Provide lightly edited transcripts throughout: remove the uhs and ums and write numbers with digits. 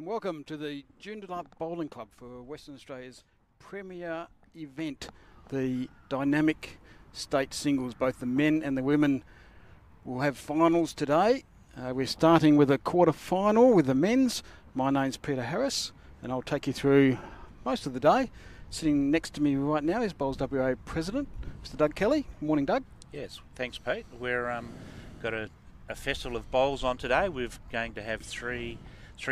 And welcome to the Joondalup Bowling Club for Western Australia's premier event, the Dynamic State Singles. Both the men and the women will have finals today. We're starting with a quarter final with the men's. My name's Peter Harris and I'll take you through most of the day. Sitting next to me right now is Bowls WA President, Mr. Doug Kelly. Morning, Doug. Yes, thanks, Pete. We're got a festival of bowls on today. We're going to have three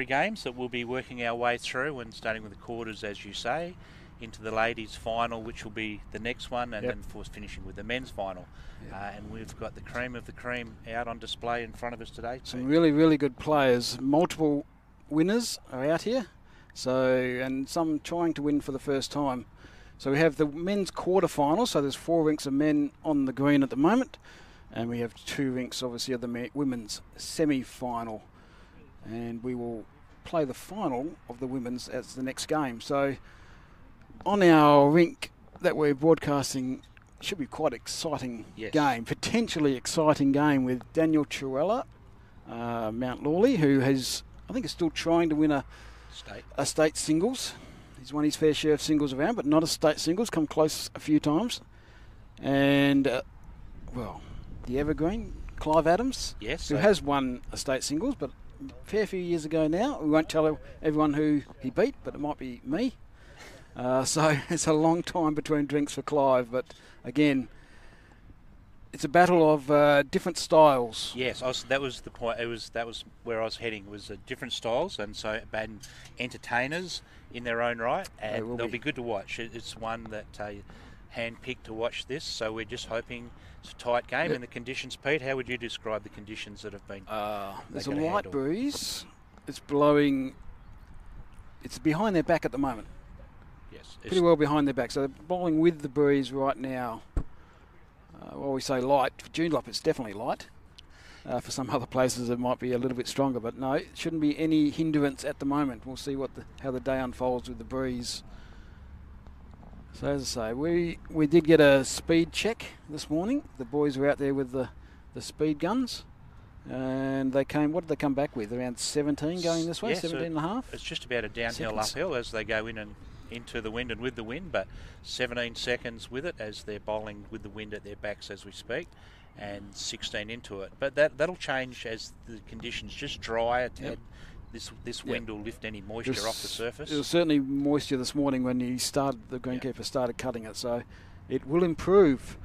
games that we'll be working our way through, and starting with the quarters, as you say, into the ladies' final, which will be the next one, and then of course finishing with the men's final. And we've got the cream of the cream out on display in front of us today. Some really good players. Multiple winners are out here, and some trying to win for the first time. So we have the men's quarter final, so there's 4 rinks of men on the green at the moment, and we have 2 rinks obviously of the women's semi-final, and we will play the final of the women's as the next game. So on our rink that we're broadcasting, should be quite exciting game, potentially exciting game, with Daniel Chirella, Mount Lawley, who has, I think, is still trying to win a state singles. He's won his fair share of singles around, but not a state singles, come close a few times. And, the evergreen, Clive Adams, who has won a state singles, but a fair few years ago now. We won't tell everyone who he beat, but it might be me. So it's a long time between drinks for Clive, but again, it's a battle of different styles. Yes, that was the point. That was where I was heading. Was different styles, and so bad entertainers in their own right, and they'll be good to watch. It's one that hand-picked to watch this. So we're just hoping it's a tight game. And the conditions, Pete, how would you describe the conditions that have been? There's a light breeze. It's blowing. It's behind their back at the moment. Yes, pretty well behind their back. So they're bowling with the breeze right now. Well, we say light. For Joondalup, it's definitely light. For some other places, it might be a little bit stronger, but no, it shouldn't be any hindrance at the moment. We'll see how the day unfolds with the breeze. So as I say, we did get a speed check this morning. The boys were out there with the speed guns, and they came. What did they come back with? Around 17 going this way, 17 and a half. It's just about a downhill uphill as they go in and into the wind and with the wind, but 17 seconds with it as they're bowling with the wind at their backs as we speak, and 16 into it. But that'll change as the conditions just dry a tad. This wind will lift any moisture off the surface. There was certainly moisture this morning when the greenkeeper started cutting it, so it will improve.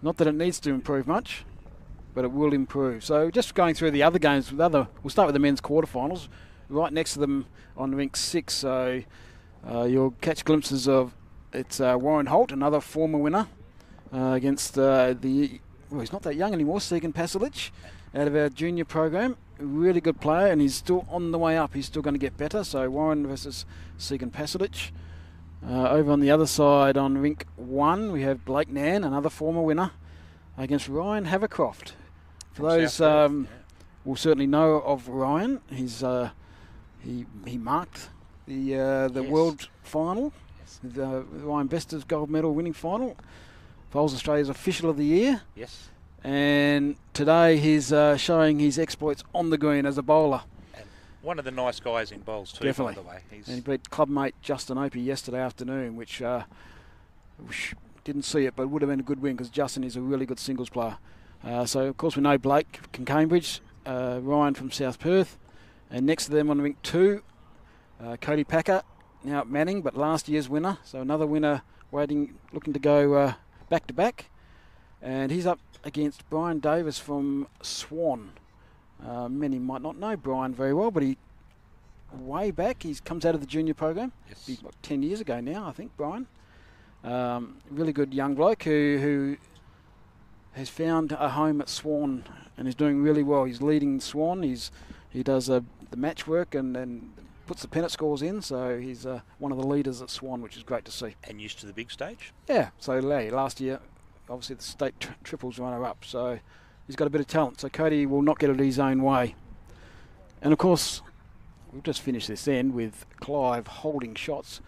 Not that it needs to improve much, but it will improve. So just going through the other games, we'll start with the men's quarterfinals. Right next to them on rink 6, so you'll catch glimpses of Warren Holt, another former winner, against he's not that young anymore, Segan Pasalic, out of our junior program. Really good player, and he's still on the way up. He's still going to get better. So Warren versus Segan Pasalic. Over on the other side on rink 1, we have Blake Nan, another former winner, against Ryan Havercroft. For those will certainly know of Ryan, he marked the world final, the Ryan Bester's gold medal winning final. Bowls Australia's official of the year. Yes. And today he's showing his exploits on the green as a bowler. And one of the nice guys in bowls too, definitely. By the way. And he beat clubmate Justin Opie yesterday afternoon, which didn't see it, but would have been a good win because Justin is a really good singles player. So, of course, we know Blake from Cambridge, Ryan from South Perth, and next to them on rink 2, Cody Packer, now at Manning, but last year's winner. So another winner looking to go back-to-back. And he's up against Brian Davis from Swan. Many might not know Brian very well, but he comes out of the junior program. Yes. He's 10 years ago now, I think, Brian. Really good young bloke who has found a home at Swan and is doing really well. He's leading Swan. He does the match work and puts the pennant scores in, so he's one of the leaders at Swan, which is great to see. And used to the big stage? Yeah, so last year, obviously the state triples runner-up, so he's got a bit of talent. So Cody will not get it his own way. And of course, we'll just finish this end with Clive holding shots.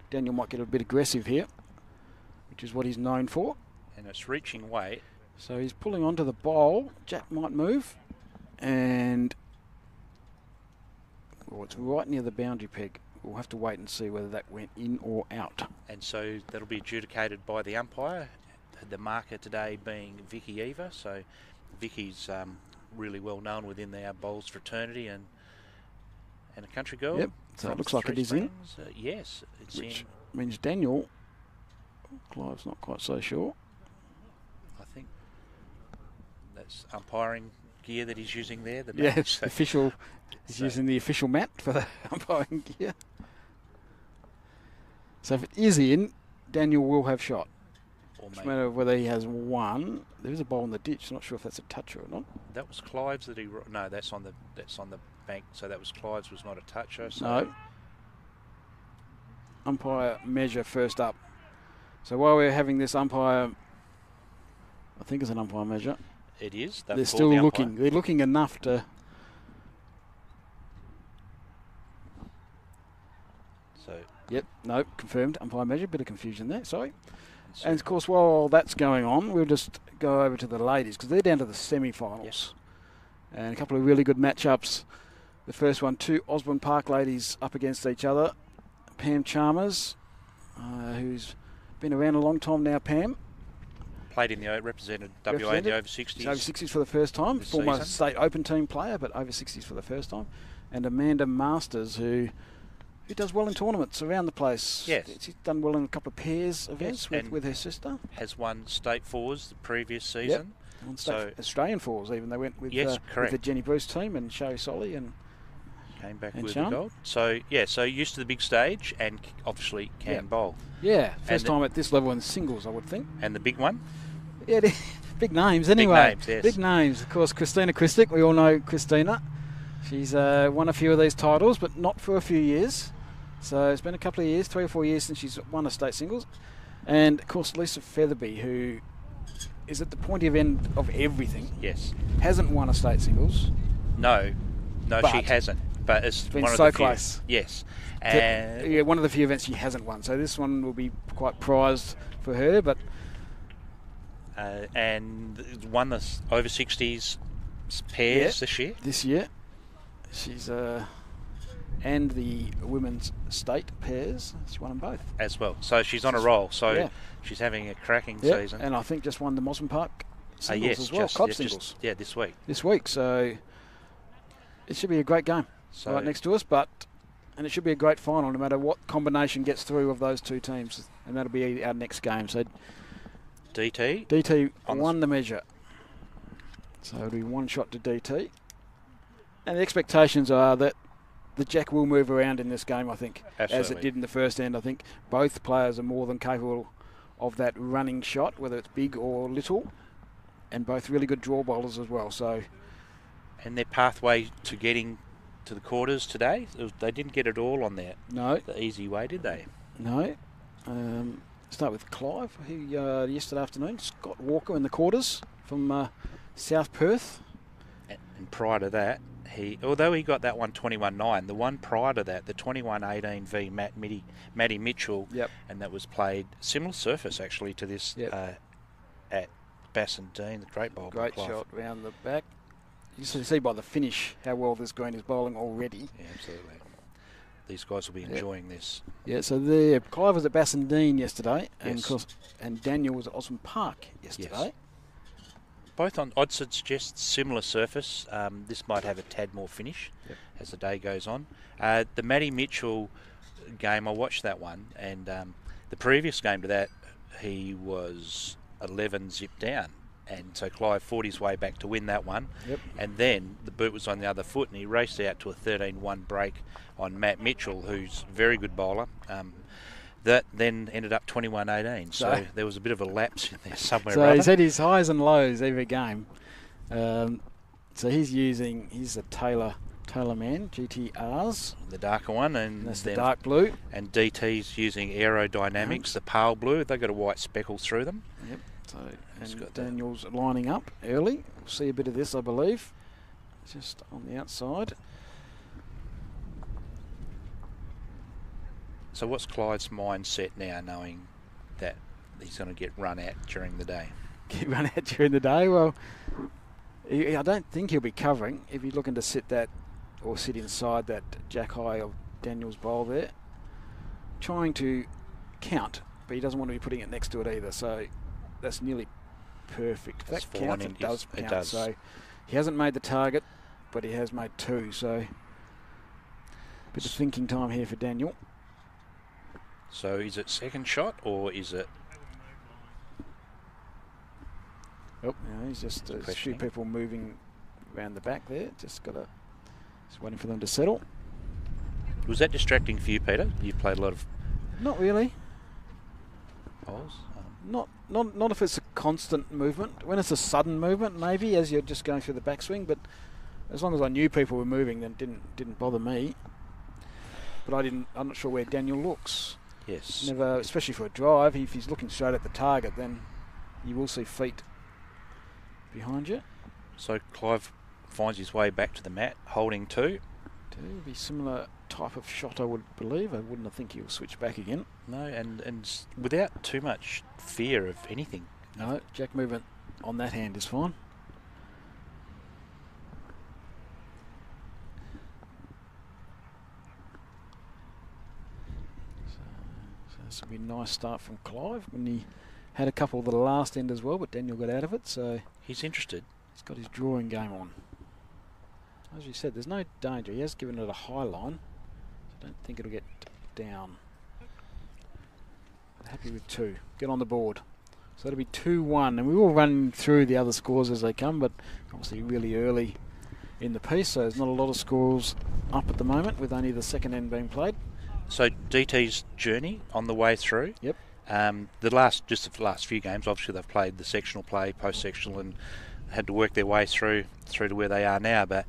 Daniel might get a bit aggressive here, which is what he's known for. And it's reaching weight. So he's pulling onto the bowl. Jack might move, and or it's right near the boundary peg. We'll have to wait and see whether that went in or out. And so that'll be adjudicated by the umpire, the marker today being Vicky Eva. So Vicky's really well known within our bowls fraternity and a country girl. Yep, so it looks like it is in. Yes, it's Which in. means Daniel, Clive's not quite so sure. I think that's umpiring gear that he's using there. The Yeah, mat, so official. He's using the official mat for the umpiring gear. So if it is in, Daniel will have shot. or No maybe matter whether he has one. There is a ball in the ditch. Not sure if that's a toucher or not. that was Clive's that he. No, that's on the bank. So that was Clive's. Was not a toucher. So No. Umpire measure first up. So while we're having this umpire, I think it's an umpire measure. it is. They're still looking. They're looking enough to. So Yep. No. Confirmed. Umpire measure. Bit of confusion there. Sorry. so And of course, while that's going on, we'll just go over to the ladies because they're down to the semi-finals. Yes. And a couple of really good matchups. The first one, two Osborne Park ladies up against each other. Pam Chalmers, who's been around a long time now, Pam. played in the represented WA in the over 60s. She's over 60s for the first time. this Former season. state open team player, but over 60s for the first time. And Amanda Masters, who does well in tournaments around the place. Yes. She's done well in a couple of pairs events and with her sister. Has won state fours the previous season. On So- Australian fours even. They went with, Yes, with correct. the Jenny Bruce team and Sherry Solly and Came back And with Sean? the gold. So yeah, so used to the big stage and obviously can Yeah. bowl. yeah, first the- time at this level in singles, I would think. And the big one, Yeah, big names anyway. names, yes. Big names. Of course, Christina Christic. We all know Christina. She's won a few of these titles, but not for a few years. So it's been a couple of years, 3 or 4 years since she's won a state singles. And of course, Lisa Featherby, who is at the pointy end of everything, yes. hasn't won a state singles. No, But she hasn't. But it's been one of so the few. close. Yes, and Yeah, one of the few events she hasn't won. So this one will be quite prized for her. But and won the over 60s pairs this year. this year, she's and the women's state pairs, she won them both. As well, so she's on a roll. So Yeah. she's having a cracking Yeah, season. and I think just won the Mosman Park singles yes, as well, just, club yeah, singles this week. this week. So it should be a great game So right next to us, and it should be a great final no matter what combination gets through of those two teams, and that'll be our next game. So DT. DT On won the measure, so it'll be one shot to DT, and the expectations are that the jack will move around in this game, I think, as it Absolutely. did in the first end. I think both players are more than capable of that running shot, whether it's big or little, and both really good draw bowlers as well. So And their pathway to getting to the quarters today, they didn't get it all on the no, easy way, did they? no. Start with Clive, who yesterday afternoon, Scott Walker in the quarters from South Perth. And prior to that, although he got that one 21-9, the one prior to that, the 21-18 v Maddie Mitchell, Yep. and that was played similar surface actually to this Yep. at Bassendean, the great bowl. by Great Clive. shot round the back. You see by the finish how well this green is bowling already. Yeah, absolutely. These guys will be enjoying this. Yeah, so there, Clive was at Bassendean yesterday, and Yes. of course, and Daniel was at Osborne Park yesterday. Both on, I'd suggest similar surface. This might have a tad more finish as the day goes on. The Maddie Mitchell game, I watched that one, and the previous game to that, he was 11 zip down. And so Clive fought his way back to win that one. Yep. And then the boot was on the other foot, and he raced out to a 13-1 break on Matt Mitchell, who's a very good bowler. That then ended up 21-18. So there was a bit of a lapse in there somewhere. So he's had his highs and lows every game. So he's a Taylor man, GTRs. The darker one, and That's the then dark blue. And DT's using Aerodynamics, the pale blue. They've got a white speckle through them. Yep. So It's and got that. Daniel's lining up early. We'll see a bit of this, I believe. Just on the outside. So what's Clyde's mindset now, knowing that he's going to get run at during the day? Get run out during the day. Well, I don't think he'll be covering if he's looking to sit that or sit inside that jack high of Daniel's bowl there, trying to count, but he doesn't want to be putting it next to it either. So that's nearly perfect. If that counts, it does count. It does. So he hasn't made the target, but he has made 2. So bit of thinking time here for Daniel. So is it second shot or is it? Oh, no, he's just a few people moving around the back there. Just waiting for them to settle. Was that distracting for you, Peter? You played a lot of. Not really. Bowls. Not if it's a constant movement. When it's a sudden movement, maybe as you're just going through the backswing. But as long as I knew people were moving, then didn't bother me. But I'm not sure where Daniel looks. Yes. Never, especially for a drive. If he's looking straight at the target, then you will see feet behind you. So Clive finds his way back to the mat, holding 2. It'll be similar type of shot, I would believe. I wouldn't think he'll switch back again. No, and without too much fear of anything. No, jack movement on that hand is fine. So this will be a nice start from Clive when he had a couple of the last end as well, but Daniel got out of it, so he's interested. He's got his drawing game on. As you said, there's no danger. He has given it a high line, so I don't think it'll get down. But happy with 2. Get on the board. So that'll be 2-1, and we will run through the other scores as they come, but obviously really early in the piece, so there's not a lot of scores up at the moment, with only the second end being played. So DT's journey on the way through. Yep. The last few games, obviously they've played the sectional play, post-sectional, and had to work their way through to where they are now. But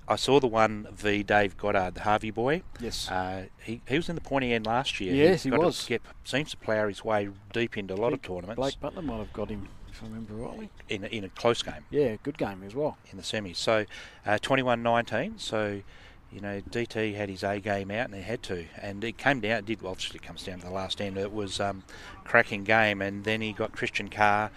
I saw the one v Dave Goddard, the Harvey boy. Yes. He was in the pointy end last year. Yes, he was. Seems to plough his way deep into a lot of tournaments. Blake Butler might have got him, if I remember rightly. In a close game. Yeah, good game as well. In the semis. So 21-19. So, you know, DT had his A game out and he had to. And it came down, obviously it comes down to the last end. It was cracking game. And then he got Christian Carr,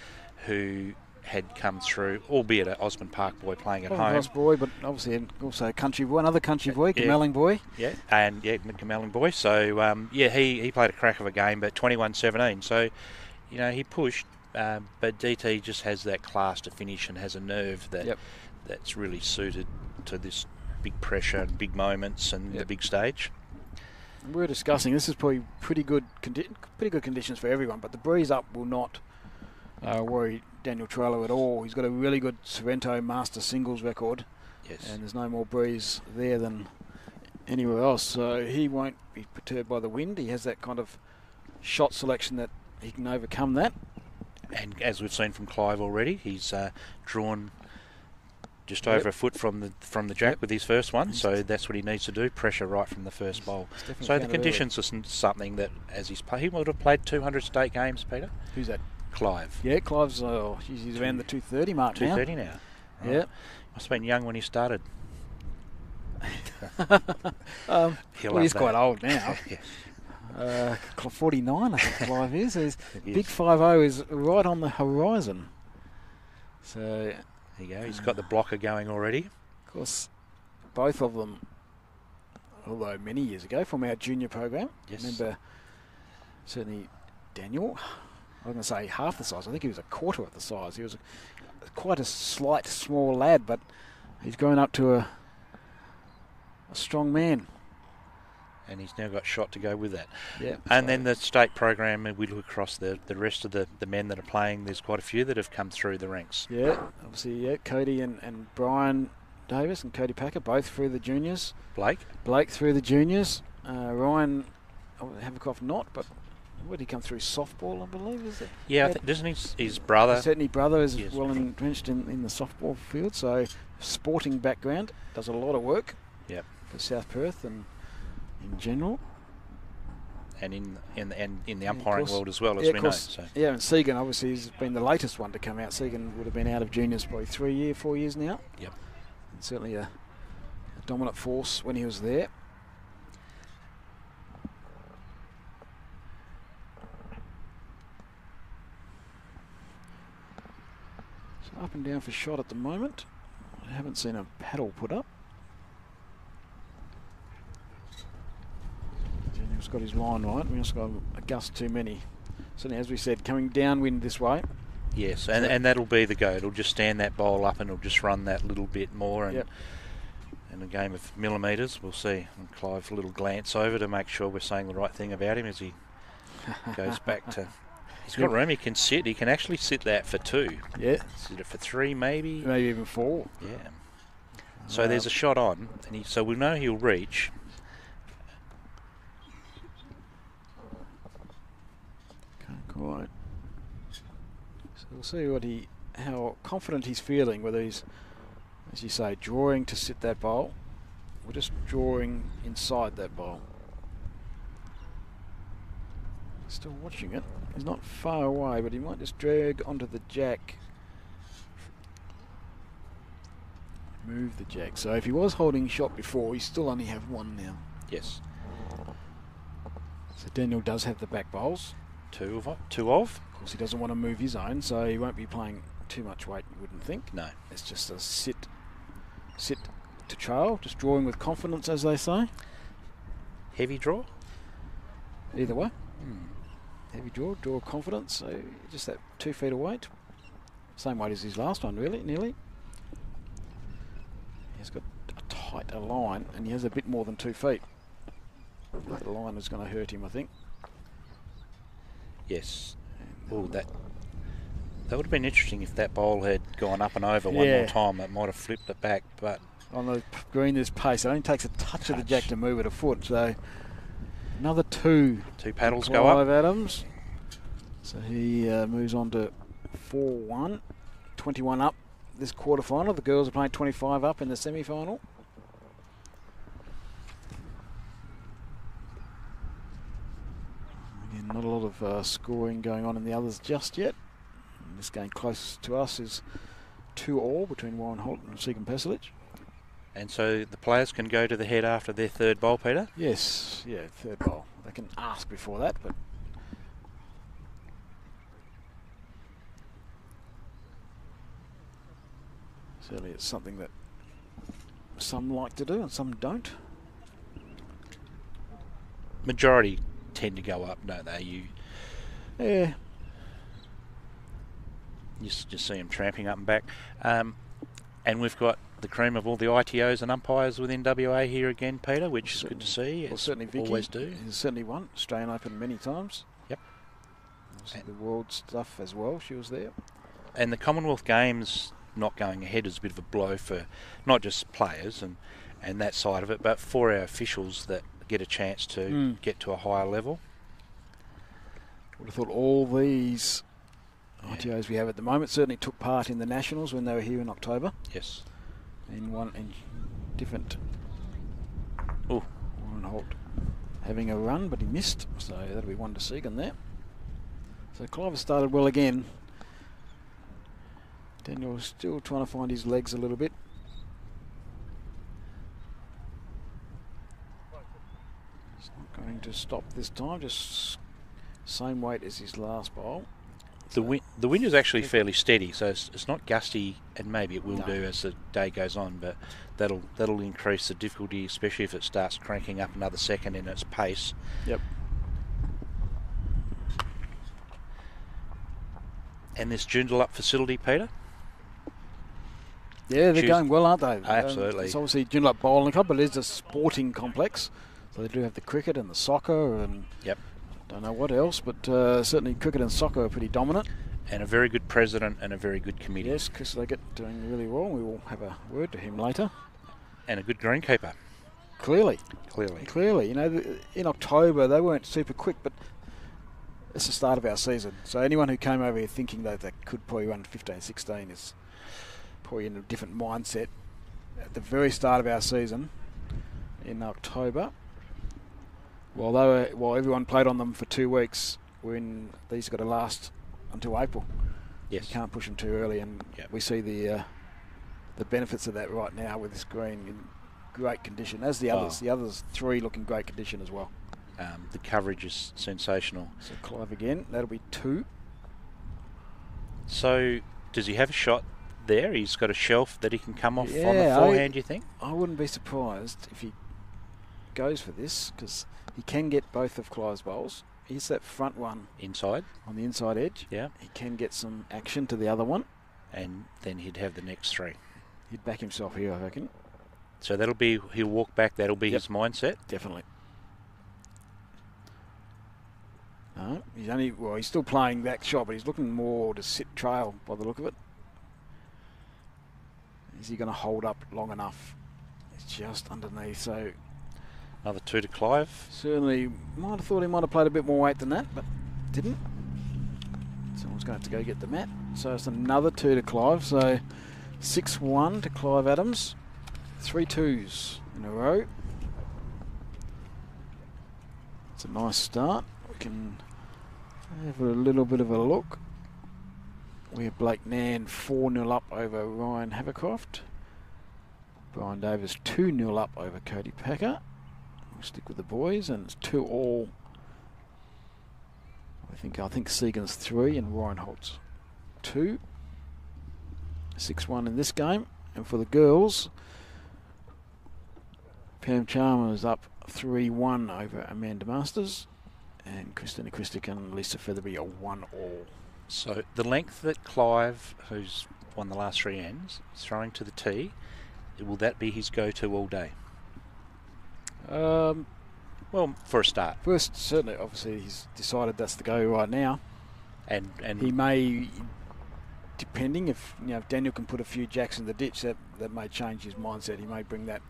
who had come through, albeit an Osmond Park boy playing at home. Nice boy, but obviously also a country boy, another country boy, Gamelling boy. Yeah, and Gamelling boy. So he played a crack of a game, but 21-17. So, you know, he pushed, but DT just has that class to finish and has a nerve that's really suited to this big pressure and big moments and the big stage. We were discussing this is probably pretty good conditions for everyone, but the breeze up will not worry Daniel Trello at all. He's got a really good Sorrento Master Singles record. Yes. And there's no more breeze there than anywhere else, so he won't be perturbed by the wind. He has that kind of shot selection that he can overcome that. And as we've seen from Clive already, he's drawn just over a foot from the jack with his first one, so that's what he needs to do, pressure right from the first bowl. So the conditions are something that, as he would have played 200 state games, Peter. Who's that? Clive. Yeah, Clive's he's around the 230 mark 230 now. Right. Yeah. Must have been young when he started. He's quite old now. 49, I think Clive is. His big 5-0 is right on the horizon. So there you go. He's got the blocker going already. Of course, both of them, although many years ago, from our junior program. Yes. Remember, certainly Daniel. I was going to say half the size. I think he was a quarter of the size. He was quite a slight, small lad, but he's grown up to a strong man. And he's now got shot to go with that. Yeah. And then the state program, we look across the rest of the men that are playing. There's quite a few that have come through the ranks. Yeah, obviously, Cody and Brian Davis and Cody Packer, both through the juniors. Blake through the juniors. Ryan Haverkoff not, but where did he come through? Softball, I believe, is it? Yeah, doesn't his brother? Certainly, brother is well entrenched in the softball field. So, sporting background, does a lot of work. Yep. For South Perth and in general, and in the umpiring world as well, as we know. So. Yeah, and Segan obviously has been the latest one to come out. Segan would have been out of juniors probably 4 years now. Yep. And certainly a dominant force when he was there. Up and down for shot at the moment. I haven't seen a paddle put up. He's got his line right. We just got a gust too many. So as we said, coming downwind this way. Yes, and that'll be the go. It'll just stand that bowl up and it'll just run that little bit more. And in a game of millimetres, we'll see. And Clive, a little glance over to make sure we're saying the right thing about him as he goes back to... He's got room. He can sit. He can actually sit that for 2. Yeah. Sit it for 3, maybe. Maybe even 4. Yeah. So there's a shot on, and so we'll know he'll reach. Can't quite. So we'll see how confident he's feeling, whether he's, as you say, drawing to sit that bowl, or just drawing inside that bowl. Still watching it. He's not far away, but he might just drag onto the jack. Move the jack. So if he was holding shot before, he still only have 1 now. Yes. So Daniel does have the back bowls. 2 of. Of course, he doesn't want to move his own, so he won't be playing too much weight, you wouldn't think. No. It's just a sit to trail, just drawing with confidence, as they say. Heavy draw? Either way. Heavy draw confidence, so just that 2 feet of weight. Same weight as his last one, really, nearly. He's got a tighter line, and he has a bit more than 2 feet. The line is going to hurt him, I think. Yes. Oh, that would have been interesting if that bowl had gone up and over one more time. It might have flipped it back, but on the green, there's pace. It only takes a touch of the jack to move it a foot. So another 2. 2 paddles go up. Clive Adams. So he moves on to 4-1, 21 up this quarterfinal. The girls are playing 25 up in the semi-final. Again, not a lot of scoring going on in the others just yet. And this game closest to us is 2-all between Warren Holt and Segan Pesilic. And so the players can go to the head after their 3rd bowl, Peter? Yes, yeah, 3rd bowl. They can ask before that, but certainly it's something that some like to do and some don't. Majority tend to go up, don't they? Yeah. You just see them tramping up and back. And we've got the cream of all the ITOs and umpires within WA here again, Peter, which is good to see. Well, certainly Vicky always do. He's certainly won Australian Open many times. Yep. The world stuff as well, she was there. And the Commonwealth Games not going ahead is a bit of a blow for not just players and that side of it, but for our officials that get a chance to get to a higher level. Would have thought all these ITOs we have at the moment certainly took part in the Nationals when they were here in October. Yes. In different. Oh, Warren Holt having a run, but he missed, so that'll be 1 to Segan there. So Clive has started well again. Daniel still trying to find his legs a little bit. He's not going to stop this time, just same weight as his last bowl. The wind is actually fairly steady, so it's not gusty, and maybe it will do as the day goes on, but that'll increase the difficulty, especially if it starts cranking up another second in its pace. Yep. And this Joondalup facility, Peter? Yeah, they're going well, aren't they? Absolutely. It's obviously Joondalup Bowling Club, but it is a sporting complex. So they do have the cricket and the soccer and don't know what else, but certainly cricket and soccer are pretty dominant. And a very good president and a very good committee. Yes, Chris Leggett doing really well. We will have a word to him later. And a good greenkeeper. Clearly. Clearly. You know, in October they weren't super quick, but it's the start of our season. So anyone who came over here thinking that they could probably run 15, 16 is probably in a different mindset. At the very start of our season in October, while everyone played on them for 2 weeks, when these got to last until April. Yes. You can't push them too early, and we see the benefits of that right now with this green in great condition, as the others. The others 3 look in great condition as well. The coverage is sensational. So Clive again, that'll be 2. So does he have a shot there? He's got a shelf that he can come off on the forehand, you think? I wouldn't be surprised if he goes for this because he can get both of Clive's bowls. Here's that front one. Inside. On the inside edge. Yeah. He can get some action to the other one. And then he'd have the next 3. He'd back himself here, I reckon. So that'll be, he'll walk back, that'll be his mindset? Definitely. No, he's still playing that shot, but he's looking more to sit trail by the look of it. Is he going to hold up long enough? It's just underneath, so... Another 2 to Clive. Certainly, might have thought he might have played a bit more weight than that, but didn't. Someone's going to have to go get the mat. So it's another 2 to Clive, so 6-1 to Clive Adams. 3 2s in a row. It's a nice start. We can have a little bit of a look. We have Blake Nan 4-0 up over Ryan Havercroft. Brian Davis 2-0 up over Cody Packer. We'll stick with the boys, and it's 2-all. I think Segan's 3 and Ryan Holt's 2. 6-1 in this game. And for the girls, Pam Chalmers up 3-1 over Amanda Masters, and Christina Christic and Lisa Featherby are 1-all. So the length that Clive, who's won the last 3 ends, is throwing to the tee, will that be his go-to all day? Well, for a start. First, certainly, obviously, he's decided that's the go right now. And he may, depending if Daniel can put a few jacks in the ditch, that may change his mindset. He may bring that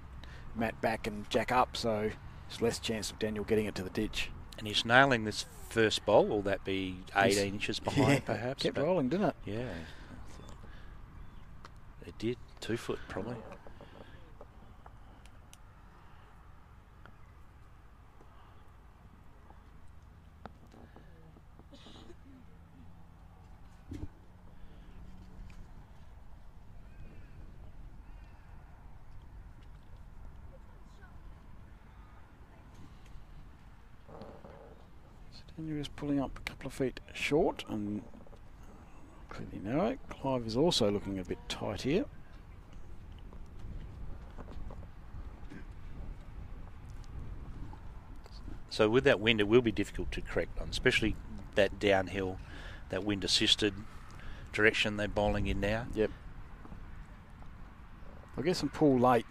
mat back and jack up, so there's less chance of Daniel getting it to the ditch. And he's nailing this first bowl. Will that be 18 inches behind, perhaps? Kept rolling, didn't it? Yeah. It did. 2 foot, probably. Daniel is pulling up a couple of feet short and clearly narrow. Clive is also looking a bit tight here. So with that wind, it will be difficult to correct on, especially that downhill, that wind-assisted direction they're bowling in now. Yep. I guess some pull late.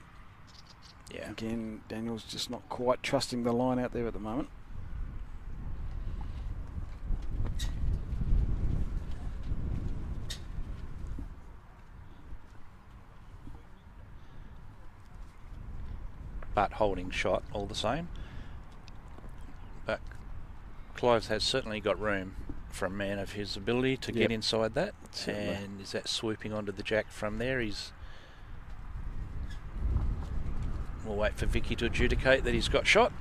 Yeah. Again, Daniel's just not quite trusting the line out there at the moment. But holding shot all the same. But Clive has certainly got room for a man of his ability to get inside that. Certainly. And is that swooping onto the jack from there? We'll wait for Vicky to adjudicate that he's got shot.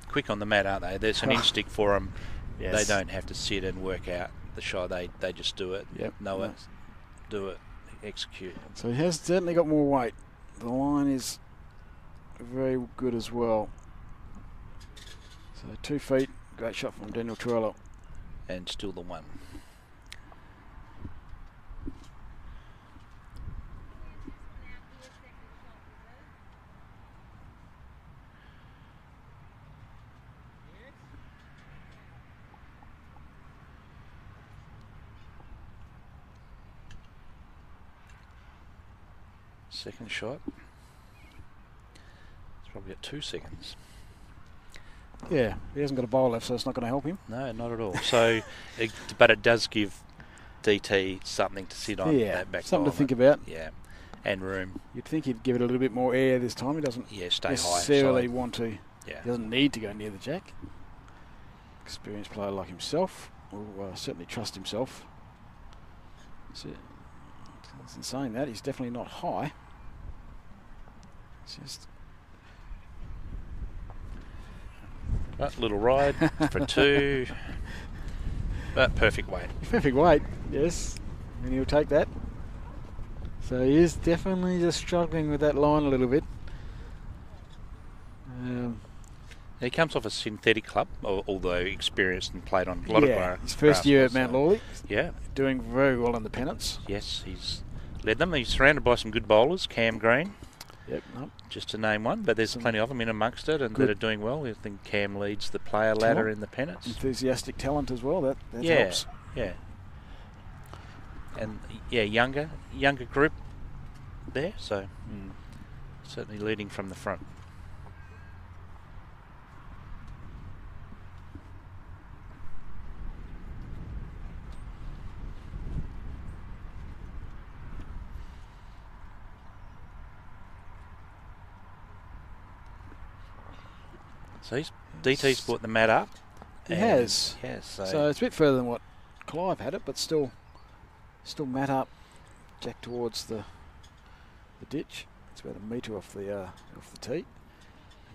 Quick on the mat, aren't they? There's an instinct for them. Yes. They don't have to sit and work out the shot. They just do it. Yep. Know it. Do it. Execute. So he has certainly got more weight. The line is very good as well. So 2 feet, great shot from Daniel Torello. And still the 1. Second shot. It's probably at 2 seconds. Yeah, he hasn't got a bowl left, so it's not going to help him. No, not at all. So, but it does give DT something to sit on. Yeah, that back something to think about. Yeah, and room. You'd think he'd give it a little bit more air this time. He doesn't stay necessarily high want to. Yeah. He doesn't need to go near the jack. Experienced player like himself will certainly trust himself. So, in saying that, he's definitely not high. It's just but little ride for 2. But perfect weight. Perfect weight, yes. And he'll take that. So he is definitely just struggling with that line a little bit. He comes off a synthetic club, although experienced and played on a lot of grass. His first year at Mount Lawley. Yeah. Doing very well in the pennants. Yes, he's led them. He's surrounded by some good bowlers. Cam Green, Yep. Nope. Just to name one, but there's plenty of them in amongst it and that are doing well. I think Cam leads the player ladder in the pennants. Enthusiastic talent as well. That yeah, helps. Yeah. And yeah, younger group there, so certainly leading from the front. So DT's brought the mat up. He has. Yes. So it's a bit further than what Clive had it, but still mat up, jack towards the ditch. It's about a metre off the tee.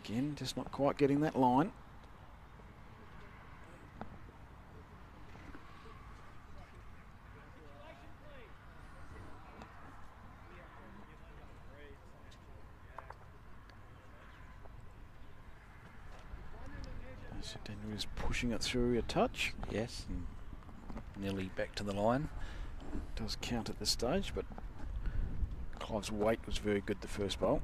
Again, just not quite getting that line. So Daniel is pushing it through a touch. Yes, and nearly back to the line. Does count at this stage, but Clive's weight was very good the first bowl.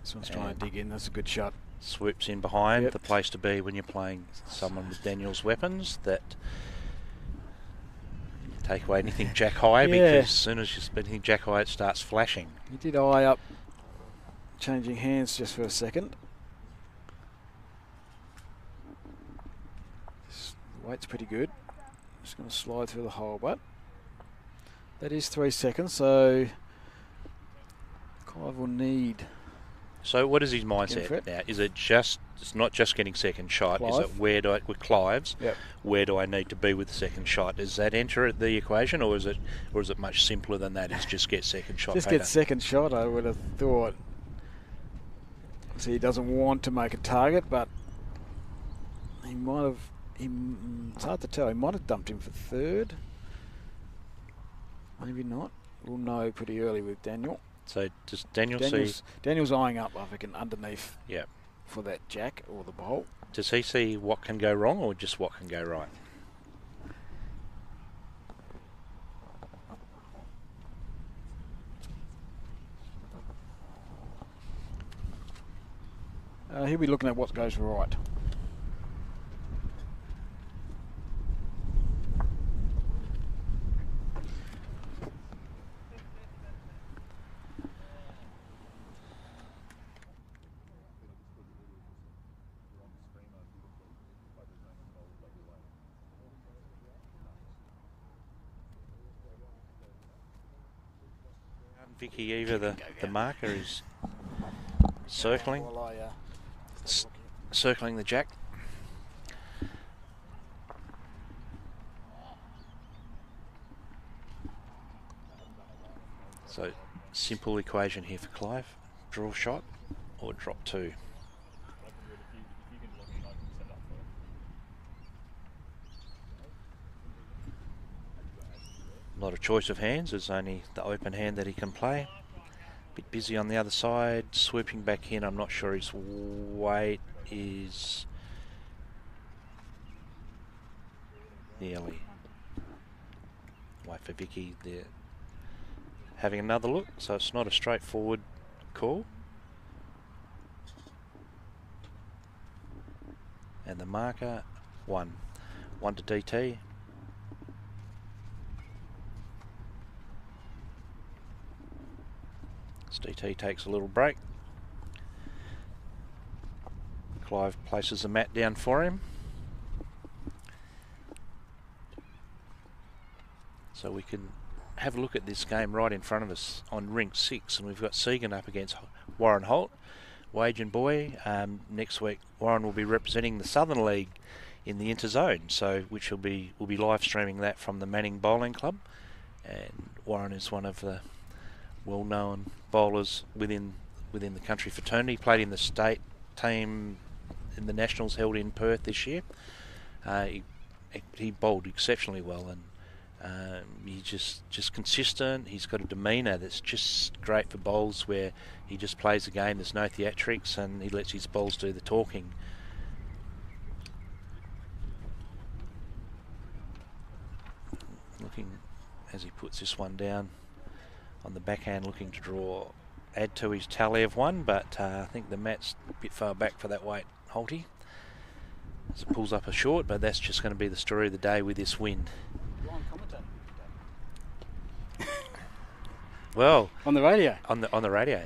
This one's trying to dig in. That's a good shot. Swoops in behind, the place to be when you're playing someone with Daniel's weapons. That take away anything jack high, because as soon as you spin anything jack high, it starts flashing. He did eye up, changing hands just for a second. The weight's pretty good. Just going to slide through the hole, but that is 3 seconds, so Clive will need. So what is his mindset now? Is it just, it's not just getting second shot, Clive. is it with Clive's, Yep. where do I need to be with the second shot? Does that enter the equation, or is it much simpler than that? Is just get second shot? Just get second shot, I would have thought. So he doesn't want to make a target, but he might have, it's hard to tell, he might have dumped him for third. Maybe not. We'll know pretty early with Daniel. So does Daniel's eyeing up, I reckon, underneath for that jack or the bowl. Does he see what can go wrong or just what can go right? He'll be looking at what goes right. Vicky Eva, the marker, is circling the jack. So simple equation here for Clive: draw shot or drop two. Not a choice of hands, there's only the open hand that he can play. Bit busy on the other side, swooping back in. I'm not sure his weight is nearly. Wait for Vicky there. Having another look, so it's not a straightforward call. And the marker, one to DT. DT takes a little break. Clive places the mat down for him. So we can have a look at this game right in front of us on rink 6, and we've got Segan up against Warren Holt. Wage and Boy. Next week Warren will be representing the Southern League in the Interzone, so which we'll be live streaming that from the Manning Bowling Club. And Warren is one of the well-known bowlers within the country fraternity. Played in the state team in the nationals held in Perth this year. He bowled exceptionally well, and He's just consistent. He's got a demeanour that's just great for bowls where he just plays the game. There's no theatrics, and he lets his bowls do the talking. Looking as he puts this one down on the backhand, looking to add to his tally of one, but I think the mat's a bit far back for that weight, Holty. As it pulls up a short, but that's just going to be the story of the day with this wind. Well, on the radio. On the radio.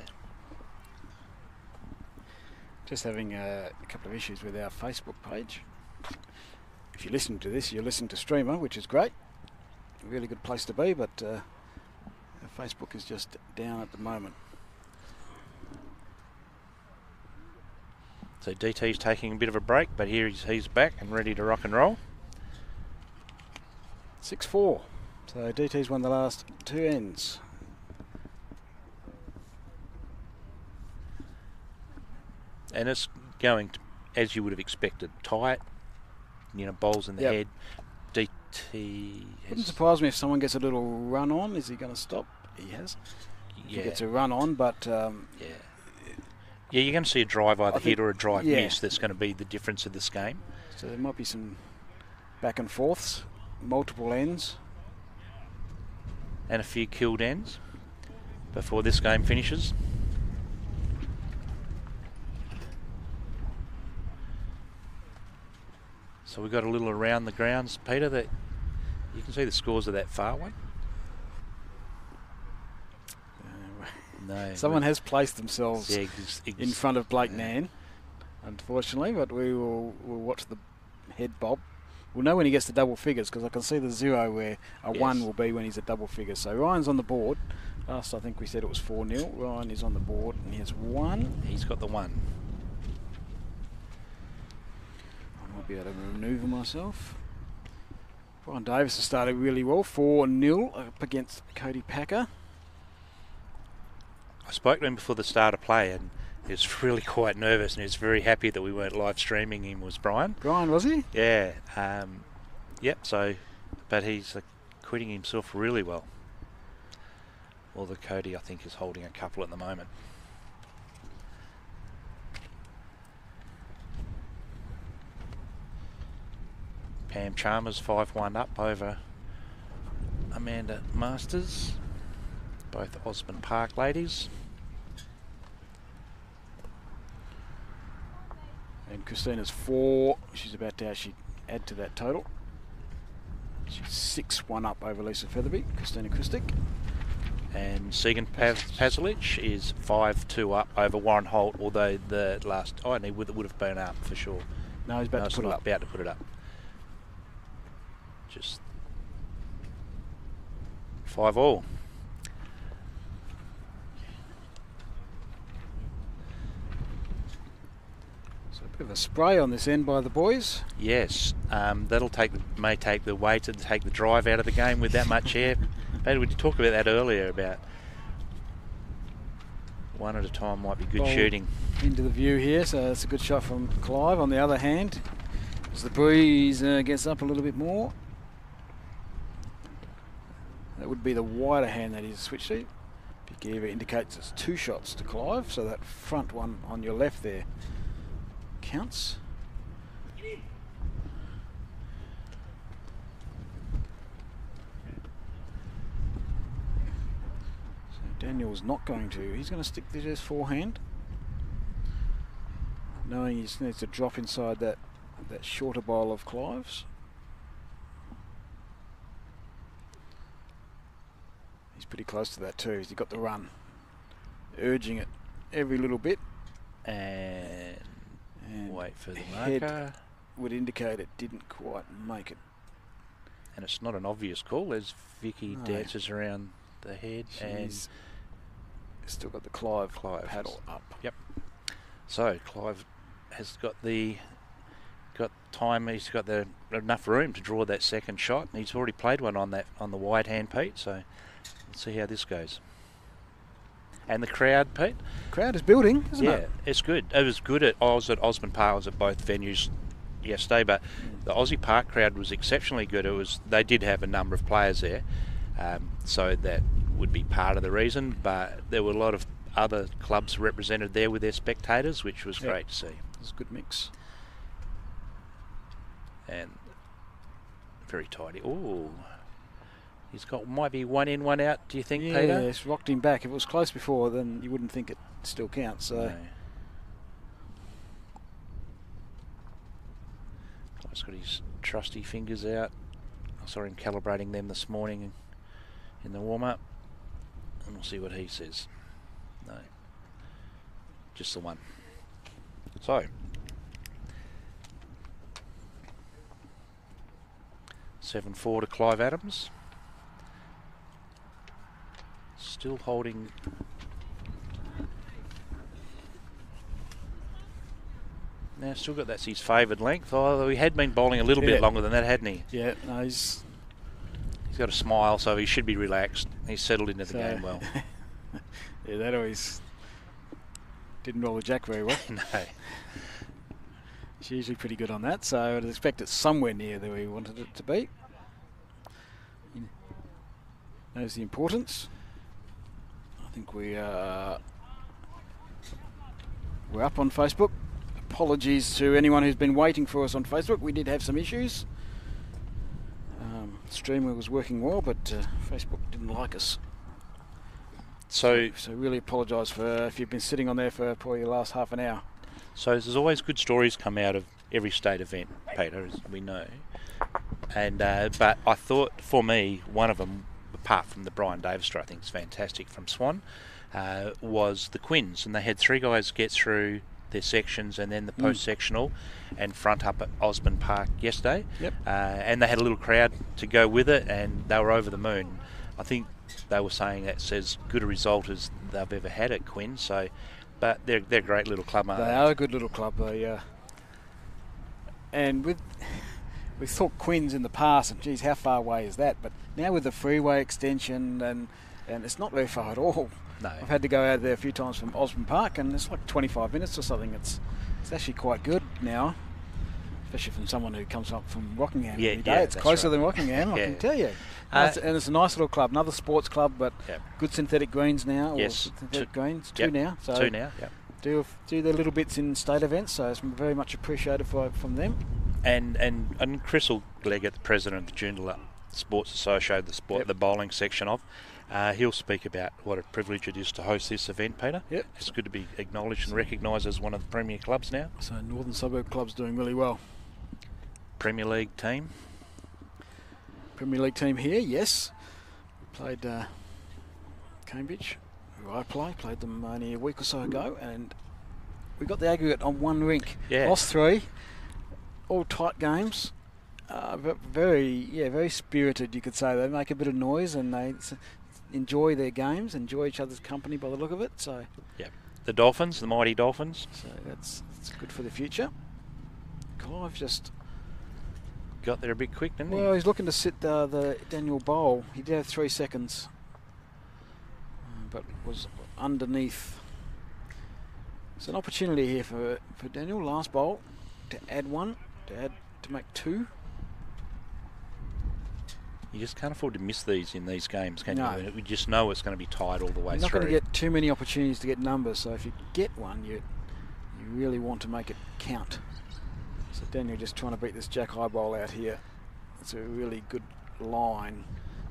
Just having a couple of issues with our Facebook page. If you listen to this, you listen to Streamer, which is great. A really good place to be, but our Facebook is just down at the moment. So DT's taking a bit of a break, but here he's back and ready to rock and roll. 6-4. So DT's won the last 2 ends. And it's going to, as you would have expected, tight, bowls in the head. DT wouldn't surprise me if someone gets a little run on. Is he going to stop? He has. He gets a run on, but... Yeah, you're going to see a drive either hit or a drive miss. That's going to be the difference of this game. So there might be some back and forths, multiple ends. And a few killed ends before this game finishes. So we've got a little around the grounds, Peter, that you can see the scores of that far one. No, someone has placed themselves in front of Blake Nan, unfortunately, but we'll watch the head bob. We'll know when he gets to double figures, because I can see the 0 where a 1 will be when he's at double figures. So Ryan's on the board. Last I think we said it was 4-0. Ryan is on the board and he has 1. He's got the 1. I might be able to manoeuvre myself. Brian Davis has started really well, 4-0 up against Cody Packer. I spoke to him before the start of play, and he was really quite nervous, and he was very happy that we weren't live streaming him. Was Brian? Brian, was he? Yeah. Yep. So, but he's acquitting himself really well. Although Cody, I think, is holding a couple at the moment. Pam Chalmers 5-1 up over Amanda Masters. Both Osborne Park ladies. And Christina's 4. She's about to actually add to that total. She's 6-1 up over Lisa Featherby, Christina Christic. And Segan Pazilic is 5-2 up over Warren Holt, although the last... Oh, and he would have been up for sure. No, he's about to put it up. About to put it up. Just 5-all. Bit of a spray on this end by the boys. Yes, that'll may take the weight and take the drive out of the game with that much air. Peter, we talked about that earlier, about one at a time might be good shooting. Into the view here, so it's a good shot from Clive. On the other hand, as the breeze gets up a little bit more, that would be the wider hand that he's switched to. Pikieva indicates it's 2 shots to Clive, so that front one on your left there counts. So Daniel's not going to. He's going to stick to his forehand, knowing he just needs to drop inside that shorter bowl of Clive's. He's pretty close to that too. He's got the run, urging it every little bit. And wait for the head marker. Would indicate it didn't quite make it. And it's not an obvious call as Vicky dances around the head. She's still got the Clive paddle up. Yep. So Clive has got time. He's got enough room to draw that second shot. And he's already played one on the wide hand, Pete. So let's see how this goes. And the crowd, Pete? Crowd is building, isn't it? Yeah, it's good. It was good. I was at Osborne Park. I was at both venues yesterday, but the Aussie Park crowd was exceptionally good. They did have a number of players there, so that would be part of the reason, but there were a lot of other clubs represented there with their spectators, which was great to see. It was a good mix. And very tidy. Oh, might be one in, one out, do you think, Peter? Yeah, it's rocked him back. If it was close before, then you wouldn't think it still counts. So. No. He's got his trusty fingers out. I saw him calibrating them this morning in the warm-up. And we'll see what he says. No. Just the one. So. 7-4 to Clive Adams. Still holding. Now, still got that's his favoured length. Although he had been bowling a little bit longer than that, hadn't he? Yeah, no, he's got a smile, so he should be relaxed. He's settled into the game well. Yeah, that always didn't roll the jack very well. No. He's usually pretty good on that, so I'd expect it somewhere near where we wanted it to be. Knows the importance. I think we're up on Facebook. Apologies to anyone who's been waiting for us on Facebook. We did have some issues. Streamer was working well, but Facebook didn't like us. So really apologise for if you've been sitting on there for probably the last half an hour. So there's always good stories come out of every state event, Peter, as we know. And but I thought, for me, one of them, apart from the Brian Davis, I think is fantastic from Swan, was the Quins, and they had 3 guys get through their sections and then the post-sectional and front up at Osborne Park yesterday. Yep. And they had a little crowd to go with it, and they were over the moon. I think they were saying that's as good a result as they've ever had at Quinn. So, but they're a great little club, aren't they? They are a good little club. And we've thought Quins in the past, and geez, how far away is that? But now with the freeway extension, and it's not very far at all. No. I've had to go out there a few times from Osborne Park, and it's like 25 minutes or something. It's actually quite good now, especially from someone who comes up from Rockingham every day. It's closer than Rockingham, I can tell you. And it's a nice little club, another sports club, but good synthetic greens now. Yes, or synthetic greens, two now. So 2 now. Yep. Do their little bits in state events, so it's very much appreciated from them. And Chris Leggett, the president of the Joondalup Sports Association, the bowling section of. He'll speak about what a privilege it is to host this event, Peter. Yep. It's good to be acknowledged and recognised as one of the premier clubs now. So Northern Suburb club's doing really well. Premier League team. Premier League team here, yes. We played Cambridge, who I played them only a week or so ago, and we got the aggregate on 1 rink. Yeah. Lost 3, all tight games. But very spirited, you could say. They make a bit of noise and they enjoy their games, enjoy each other's company by the look of it. So, the Dolphins, the mighty Dolphins. So that's good for the future. Clive just got there a bit quick, didn't he? Well, he's looking to sit the Daniel Bowl. He did have 3 seconds, but was underneath. It's an opportunity here for Daniel, last bowl, to add 1, to make 2. You just can't afford to miss these in these games, can No. you? We just know it's going to be tight all the way You're through. not going to get too many opportunities to get numbers, so if you get one, you really want to make it count. So Daniel just trying to beat this Jack High bowl out here. It's a really good line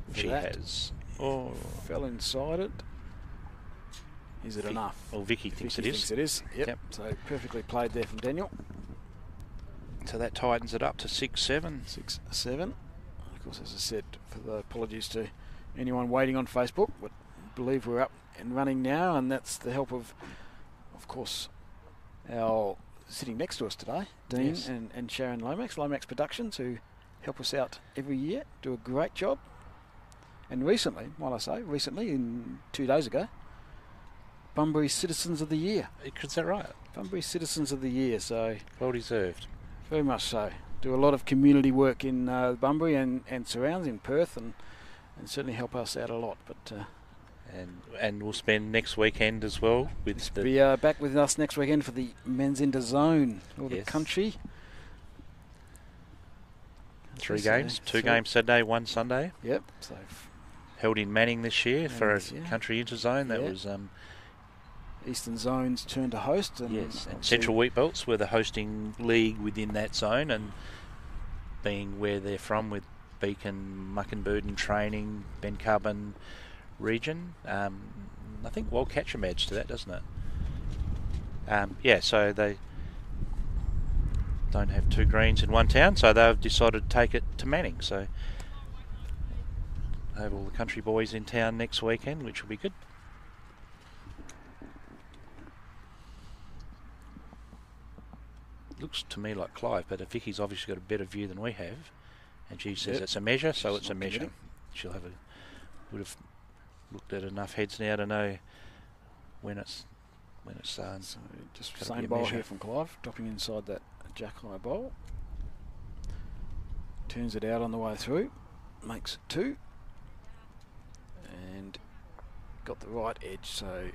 for She that. has. Oh. Fell inside it. Is it enough? Well, Vicky thinks it is. Thinks it is. Yep. So perfectly played there from Daniel. So that tightens it up to 6-7. 6-7. Of course, as I said, for the apologies to anyone waiting on Facebook, but I believe we're up and running now, and that's the help of course, our sitting next to us today, Dean and Sharon Lomax Productions, who help us out every year, do a great job. And recently, in 2 days ago, Bunbury Citizens of the Year. Is that right? Bunbury Citizens of the Year, so well deserved. Very much so. Do a lot of community work in Bunbury and surrounds in Perth, and certainly help us out a lot. But and we'll spend next weekend as well with be back with us next weekend for the Men's Inter Zone, all the country. 3 games, 2 games Saturday, 1 Sunday. Yep. So held in Manning this year for a country interzone. That was Eastern Zone's turn to host. And and Central Wheatbelts were the hosting league within that zone, and being where they're from with Beacon, Muckenbuden training, Ben Carbon region. I think Wildcatcher adds to that, doesn't it? So they don't have 2 greens in one town, so they've decided to take it to Manning. So they have all the country boys in town next weekend, which will be good. Looks to me like Clive, but Vicky's obviously got a better view than we have, and she says it's a measure, so it's a measure. She'll would have looked at enough heads now to know when it's so just same bowl here from Clive, dropping inside that jack high bowl. Turns it out on the way through, makes it 2, and got the right edge. So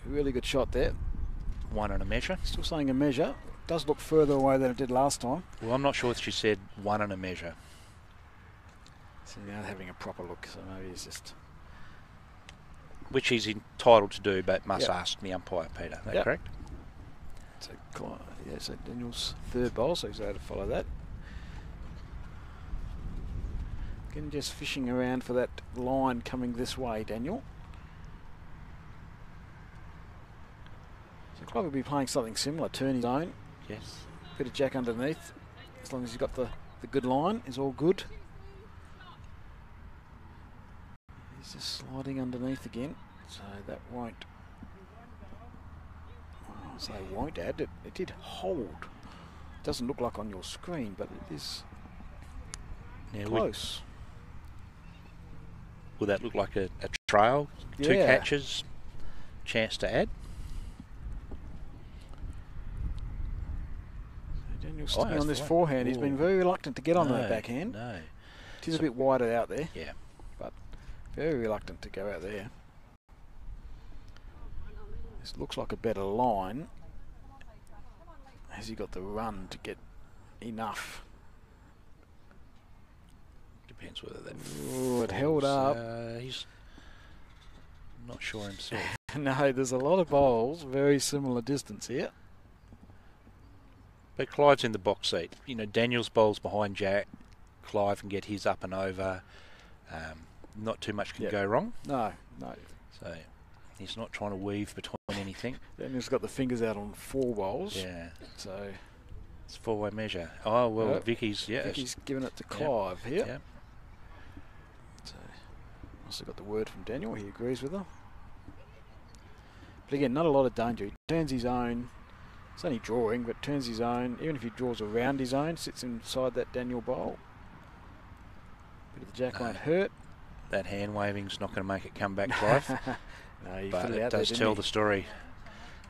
really good shot there. 1 and a measure. Still saying a measure. Does look further away than it did last time. Well, I'm not sure if she said 1 and a measure. So now having a proper look, so maybe he's just... Which he's entitled to do, but must ask the umpire, Peter. Is that correct? So Daniel's 3rd bowl, so he's able to follow that. Again, just fishing around for that line coming this way, Daniel. So Clive will be playing something similar, turn his own. Yes. Bit of jack underneath, as long as he's got the good line, is all good. He's just sliding underneath again, so that won't. I'll say won't add. It did hold. Doesn't look like on your screen, but it is close. Will that look like a trail? 2 catches, chance to add. Daniel's sticking on this forehand. He's been very reluctant to get on that backhand. No. It is a bit wider out there. Yeah. But very reluctant to go out there. This looks like a better line. Has he got the run to get enough? Depends whether that... it held up. He's not sure himself. No, there's a lot of bowls, very similar distance here. But Clive's in the box seat. You know, Daniel's bowls behind Jack. Clive can get his up and over. Not too much can go wrong. No. So he's not trying to weave between anything. Daniel's got the fingers out on 4 bowls. Yeah. So it's 4-way measure. Oh, well, Vicky's, Vicky's giving it to Clive here. Yeah. So also got the word from Daniel. He agrees with her. But again, not a lot of danger. He turns his own. It's only drawing, but turns his own. Even if he draws around his own, sits inside that Daniel bowl. Bit of the jack won't hurt. That hand waving's not going to make it come back, Clive. No, but it does tell the story.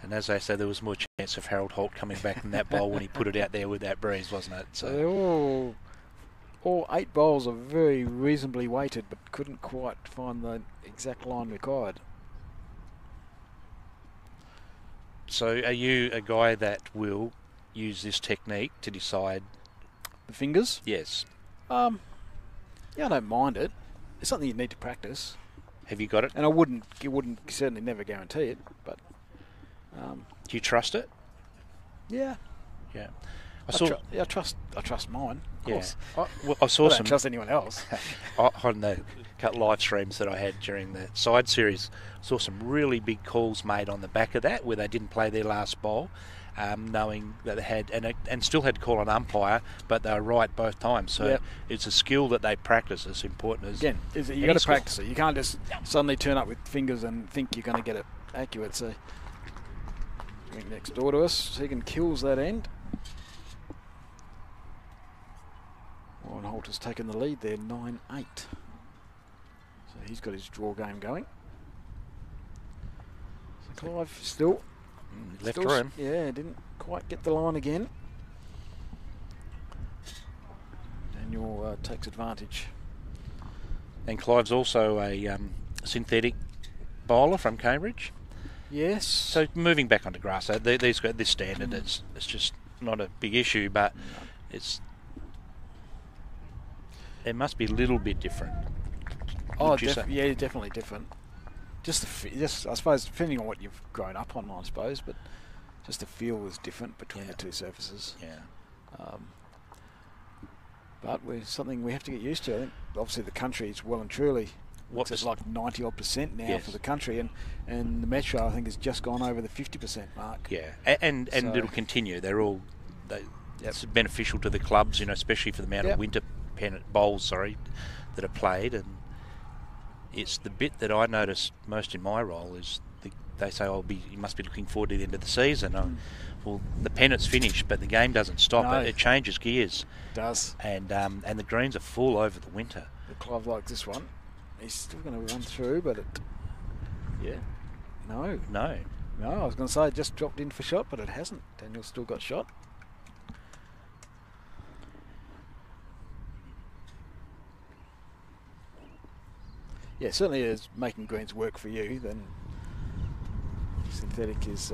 And as I said, there was more chance of Harold Holt coming back in that bowl when he put it out there with that breeze, wasn't it? So all 8 bowls are very reasonably weighted, but couldn't quite find the exact line required. So are you a guy that will use this technique to decide? The fingers? Yes. Yeah, I don't mind it. It's something you need to practice. Have you got it? And I wouldn't certainly never guarantee it, but... do you trust it? Yeah. Yeah. I trust mine, of course. I saw don't trust anyone else. On the live streams that I had during the side series, saw some really big calls made on the back of that where they didn't play their last bowl, knowing that they had and still had to call an umpire, but they were right both times. So it's a skill that they practice as important as again. You got to practice it. You can't just suddenly turn up with fingers and think you're going to get it accurate. So next door to us, Tegan kills that end. Warren Holt has taken the lead there, 9-8. So he's got his draw game going. So Clive still left room. Yeah, didn't quite get the line again. Daniel takes advantage. And Clive's also a synthetic bowler from Cambridge. Yes. So moving back onto grass, so this standard it's just not a big issue, but it's It must be a little bit different. Oh, yeah, definitely different. Just I suppose, depending on what you've grown up on, I suppose, but just the feel is different between the two surfaces. Yeah. But something we have to get used to. I think obviously the country is well and truly. What's it like 90-odd% now for the country, and the metro I think has just gone over the 50% mark. Yeah, and so it'll continue. It's beneficial to the clubs, especially for the amount of winter bowls, that are played. And it's the bit that I notice most in my role is they say, you must be looking forward to the end of the season. Well, the pennant's finished, but the game doesn't stop. No. It changes gears. It does. And the greens are full over the winter. The club like this one, he's still going to run through, but No, I was going to say it just dropped in for shot, but it hasn't. Daniel's still got shot. Yeah, certainly is making greens work for you. Then synthetic is,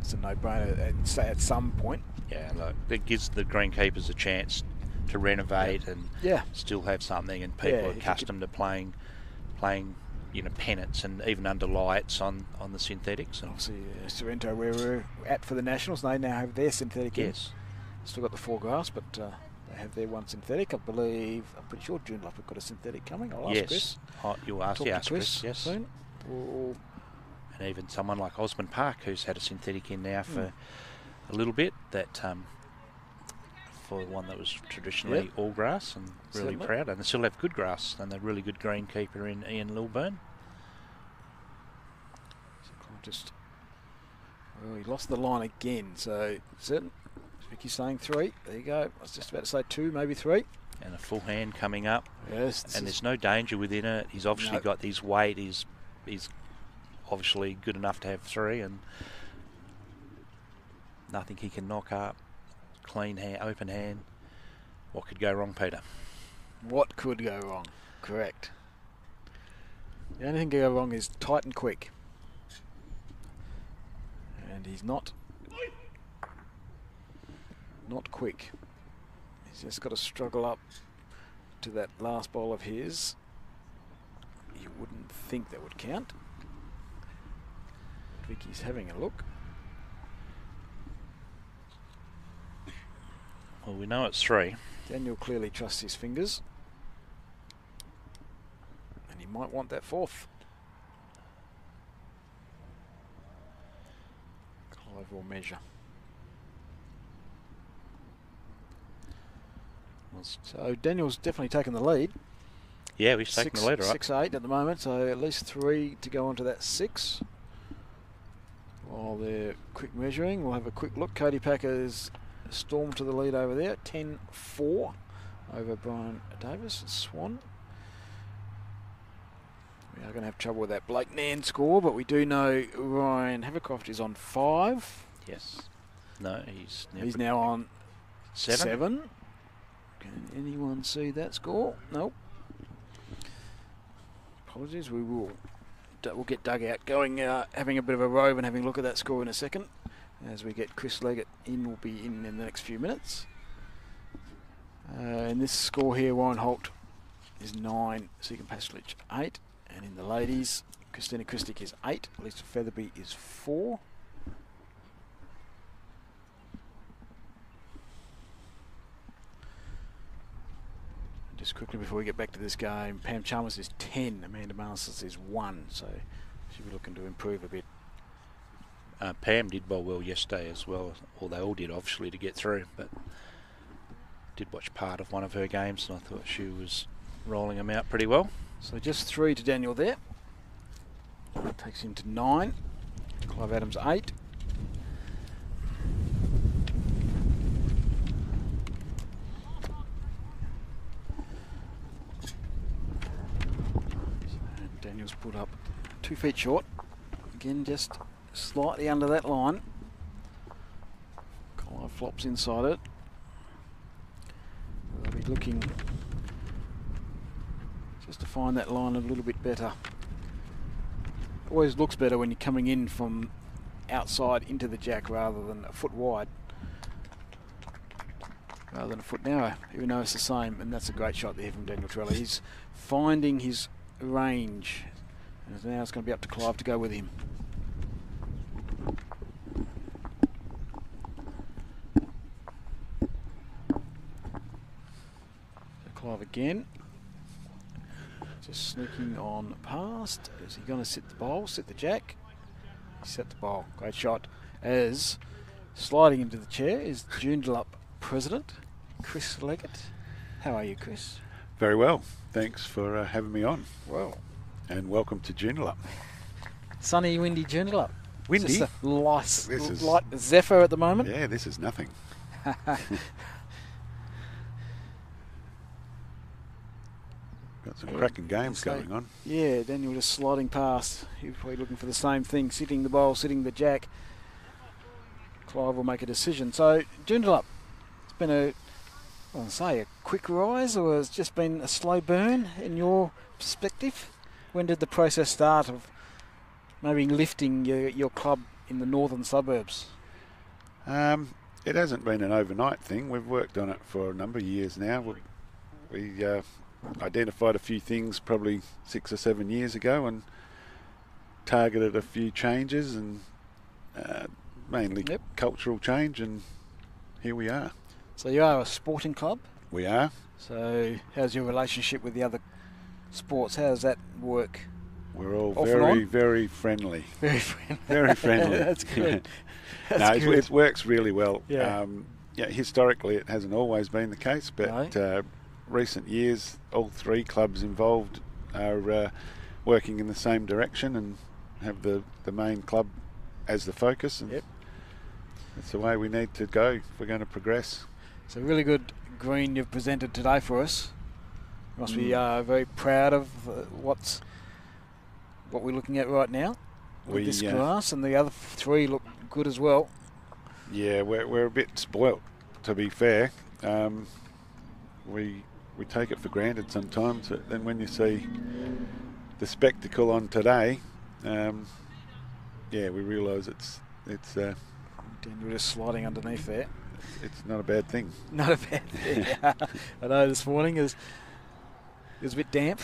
it's a no-brainer at some point. Yeah, look, it gives the greenkeepers a chance to renovate and still have something, and people are accustomed to playing pennants and even under lights on the synthetics. And obviously, Sorrento, where we're at for the Nationals, they now have their synthetic. Yes. Still got the four grass, but they have their one synthetic. I'm pretty sure Joondalup have got a synthetic coming. I'll ask Chris. You'll ask Chris, yes. Soon. And even someone like Osmond Park, who's had a synthetic in now for a little bit, that for one that was traditionally all grass, and really proud. And they still have good grass, and they're really good greenkeeper in Ian Lilburn. He lost the line again, so Vicky's saying 3. There you go. I was just about to say 2, maybe 3. And a full hand coming up. Yes. And there's no danger within it. He's obviously got his weight. He's obviously good enough to have 3, and nothing he can knock up. Clean hand, open hand. What could go wrong, Peter? What could go wrong? Correct. The only thing to go wrong is tight and quick. And he's not quick. He's just got to struggle up to that last ball of his. You wouldn't think that would count. Vicky's having a look. Well, we know it's 3. Daniel clearly trusts his fingers. And he might want that 4th. Clive will measure. So Daniel's definitely taken the lead. Yeah, we've taken the lead, right? 6-8 at the moment, so at least 3 to go on to that 6. While they're quick measuring, we'll have a quick look. Cody Packer's stormed to the lead over there, 10-4 over Brian Davis, Swan. We are going to have trouble with that Blake Nan score, but we do know Ryan Havercroft is on 5. Yes. No, he's now on 7. Can anyone see that score? Nope. Apologies, we'll get Doug out going, having a bit of a rove and having a look at that score in a second. As we get Chris Leggett in, will be in the next few minutes. And this score here, Warren Holt is 9, Segan Paslich 8. And in the ladies, Christina Christic is 8, Lisa Featherby is 4. Just quickly before we get back to this game, Pam Chalmers is 10, Amanda Masters is 1, so she'll be looking to improve a bit. Pam did bowl well yesterday as well, or they all did obviously to get through, but did watch part of one of her games and I thought she was rolling them out pretty well. So just 3 to Daniel there. That takes him to 9. Clive Adams 8. And Daniel's put up 2 feet short. Again, just slightly under that line. Clive flops inside it. They'll be looking just to find that line a little bit better. Always looks better when you're coming in from outside into the jack rather than a foot wide. rather than a foot narrow, even though it's the same. And that's a great shot there from Daniel Trella. He's finding his range. And now it's going to be up to Clive to go with him. Clive again. Just sneaking on past. Is he going to sit the bowl, sit the jack? He set the bowl. Great shot. As sliding into the chair is Joondalup President, Chris Leggett. How are you, Chris? Very well. Thanks for having me on. Well. And welcome to Joondalup. Sunny, windy Joondalup. Windy? Just a light This zephyr at the moment. Yeah, this is nothing. Got some cracking games going on. Yeah, Daniel just sliding past. He was probably looking for the same thing, sitting the bowl, sitting the jack. Clive will make a decision. So, Joondalup, it's been a quick rise, or has just been a slow burn in your perspective? When did the process start of maybe lifting your club in the northern suburbs? It hasn't been an overnight thing. We've worked on it for a number of years now. We identified a few things probably 6 or 7 years ago and targeted a few changes, and mainly cultural change, and here we are. So you are a sporting club? We are. So how's your relationship with the other sports? How does that work? We're all Off very, very friendly. Very friendly. Very friendly. That's good. It works really well. Yeah. Historically it hasn't always been the case, but recent years all three clubs involved are working in the same direction and have the main club as the focus, and that's the way we need to go if we're going to progress. It's a really good green you've presented today for us. You must be very proud of what we're looking at right now with this grass, and the other three look good as well. Yeah, we're a bit spoilt, to be fair. We take it for granted sometimes, but then when you see the spectacle on today, we realise it's Daniel just sliding underneath there. It's not a bad thing. Not a bad thing. I know this morning it was a bit damp.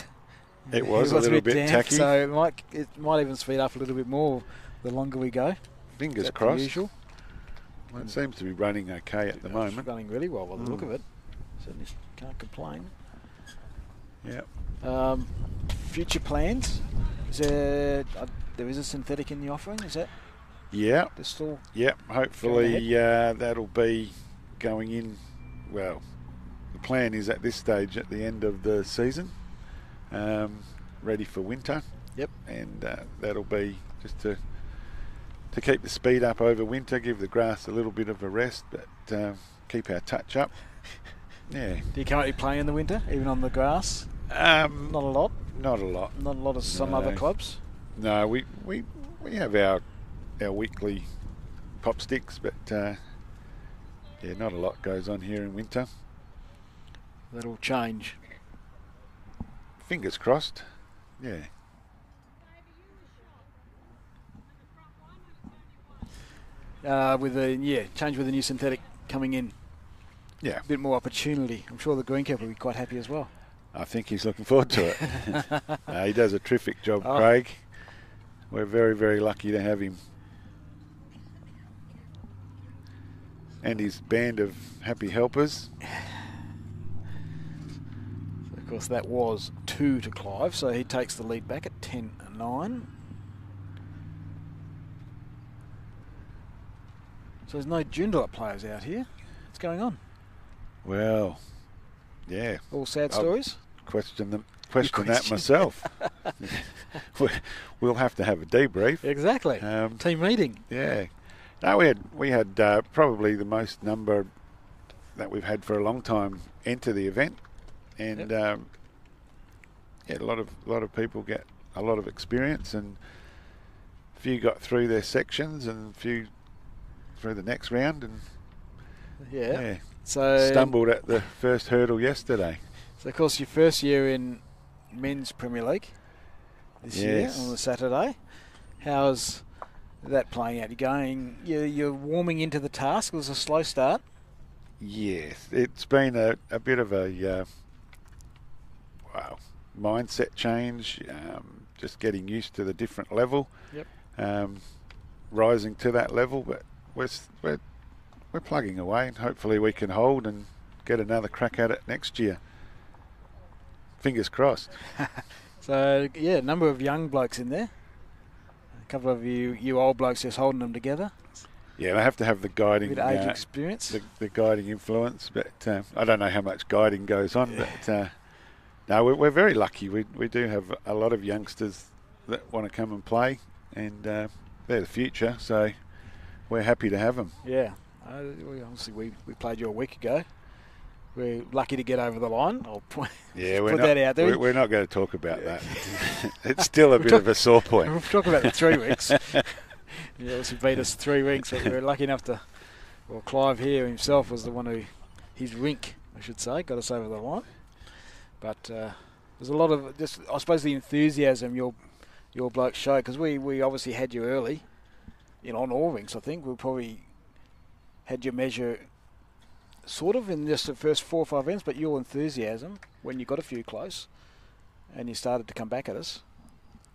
It was a little bit damp, tacky. So it might even speed up a little bit more the longer we go. Fingers crossed. Usual. Well, it seems to be running okay at the moment. It's running really well by the look of it. Certainly can't complain. Yeah. Future plans? Is there is a synthetic in the offering? Is that? Yeah. There's still. Yeah. Hopefully that'll be going in. Well, the plan is at this stage at the end of the season, ready for winter. Yep. And that'll be just to keep the speed up over winter, give the grass a little bit of a rest, but keep our touch up. Yeah. Do you currently play in the winter, even on the grass? Not a lot. Not a lot. Not a lot of some other clubs. No, we have our weekly pop sticks, but not a lot goes on here in winter. That'll change. Fingers crossed. Yeah. Change with the new synthetic coming in. Yeah. A bit more opportunity. I'm sure the greenkeeper will be quite happy as well. I think he's looking forward to it. He does a terrific job, Craig. We're very, very lucky to have him. And his band of happy helpers. So of course, that was 2 to Clive, so he takes the lead back at 10-9. So there's no Joondalup players out here. What's going on? Well, yeah. All sad stories? Question that myself. We'll have to have a debrief. Exactly. Team meeting. Yeah. No, we had probably the most number that we've had for a long time enter the event, and a lot of people get a lot of experience, and a few got through their sections, and a few through the next round, and so stumbled at the first hurdle yesterday. So of course your first year in Men's Premier League this year on the Saturday. How's that playing out? You're warming into the task. It was a slow start. Yes, it's been a bit of a mindset change, just getting used to the different level, rising to that level, but we're plugging away, and hopefully we can hold and get another crack at it next year. Fingers crossed. So, yeah, a number of young blokes in there. A couple of you old blokes just holding them together. Yeah, they have to have the guiding age experience. The guiding influence, but I don't know how much guiding goes on. But no, we're very lucky. We do have a lot of youngsters that want to come and play, and they're the future. So we're happy to have them. Yeah, obviously we played you a week ago. We're lucky to get over the line. I'll put that out there. We're not going to talk about that. It's still a bit of a sore point. We'll talk about the 3 weeks. You obviously beat us 3 weeks, but we were lucky enough to. Well, Clive here himself was the one who, his rink, I should say, got us over the line. But there's a lot of just, I suppose, the enthusiasm your blokes show, because we obviously had you early, on all rinks. I think we probably had your measure sort of in just the first 4 or 5 ends, but your enthusiasm when you got a few close and you started to come back at us.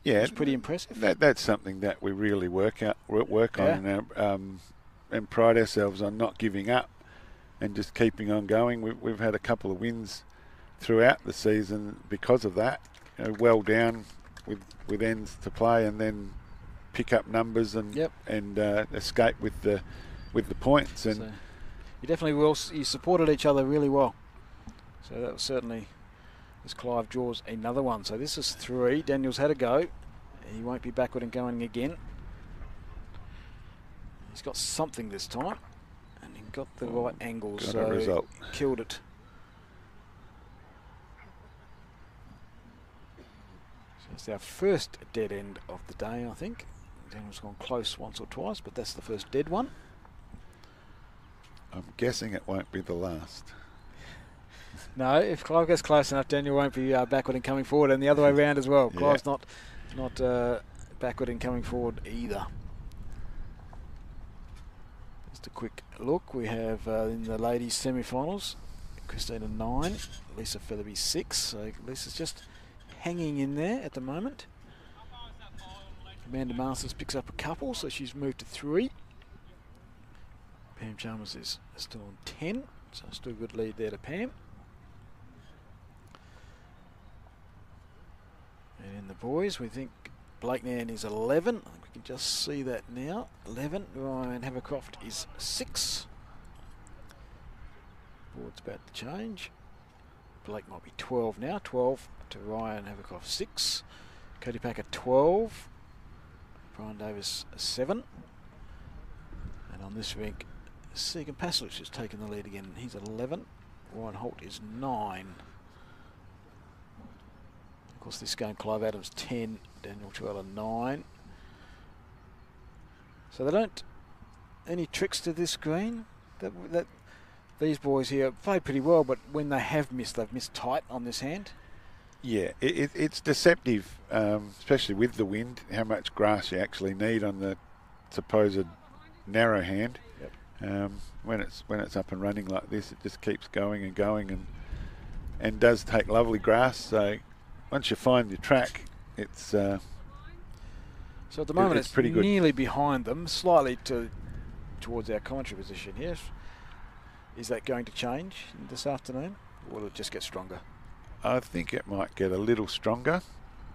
Yeah, it's pretty impressive. That's something that we really work on, and pride ourselves on not giving up and just keeping on going. We've had a couple of wins throughout the season because of that. Well down with ends to play, and then pick up numbers and escape with the points. And so you definitely will. You supported each other really well. So that was certainly. As Clive draws another one. So this is 3. Daniel's had a go. He won't be backward and going again. He's got something this time. And he got the right angle. Got so a result. Killed it. So it's our first dead end of the day, I think. Daniel's gone close once or twice, but that's the first dead one. I'm guessing it won't be the last. No, if Clive gets close enough, Daniel won't be backward and coming forward, and the other way around as well. Clive's not backward and coming forward either. Just a quick look. We have in the ladies' semi-finals, Christina 9, Lisa Featherby 6. So Lisa's just hanging in there at the moment. Amanda Masters picks up a couple, so she's moved to 3. Pam Chalmers is still on 10, so still a good lead there to Pam. And in the boys, we think Blake Nan is 11. I think we can just see that now. 11. Ryan Havercroft is 6. Board's about to change. Blake might be 12 now. 12 to Ryan Havercroft 6. Cody Packer 12. Brian Davis 7. And on this rink, Segan Paslich has taken the lead again. He's 11. Ryan Holt is 9. Of course, this game, Clive Adams 10, Daniel Trella 9. So they don't. Any tricks to this green? That these boys here play pretty well, but when they have missed, they've missed tight on this hand. Yeah, it's deceptive, especially with the wind, how much grass you actually need on the supposed narrow hand. Yep. When it's up and running like this, it just keeps going and going, and does take lovely grass. So once you find your track, it's so at the moment it's pretty good. Nearly behind them, slightly towards our commentary position here. Is that going to change this afternoon, or will it just get stronger? I think it might get a little stronger.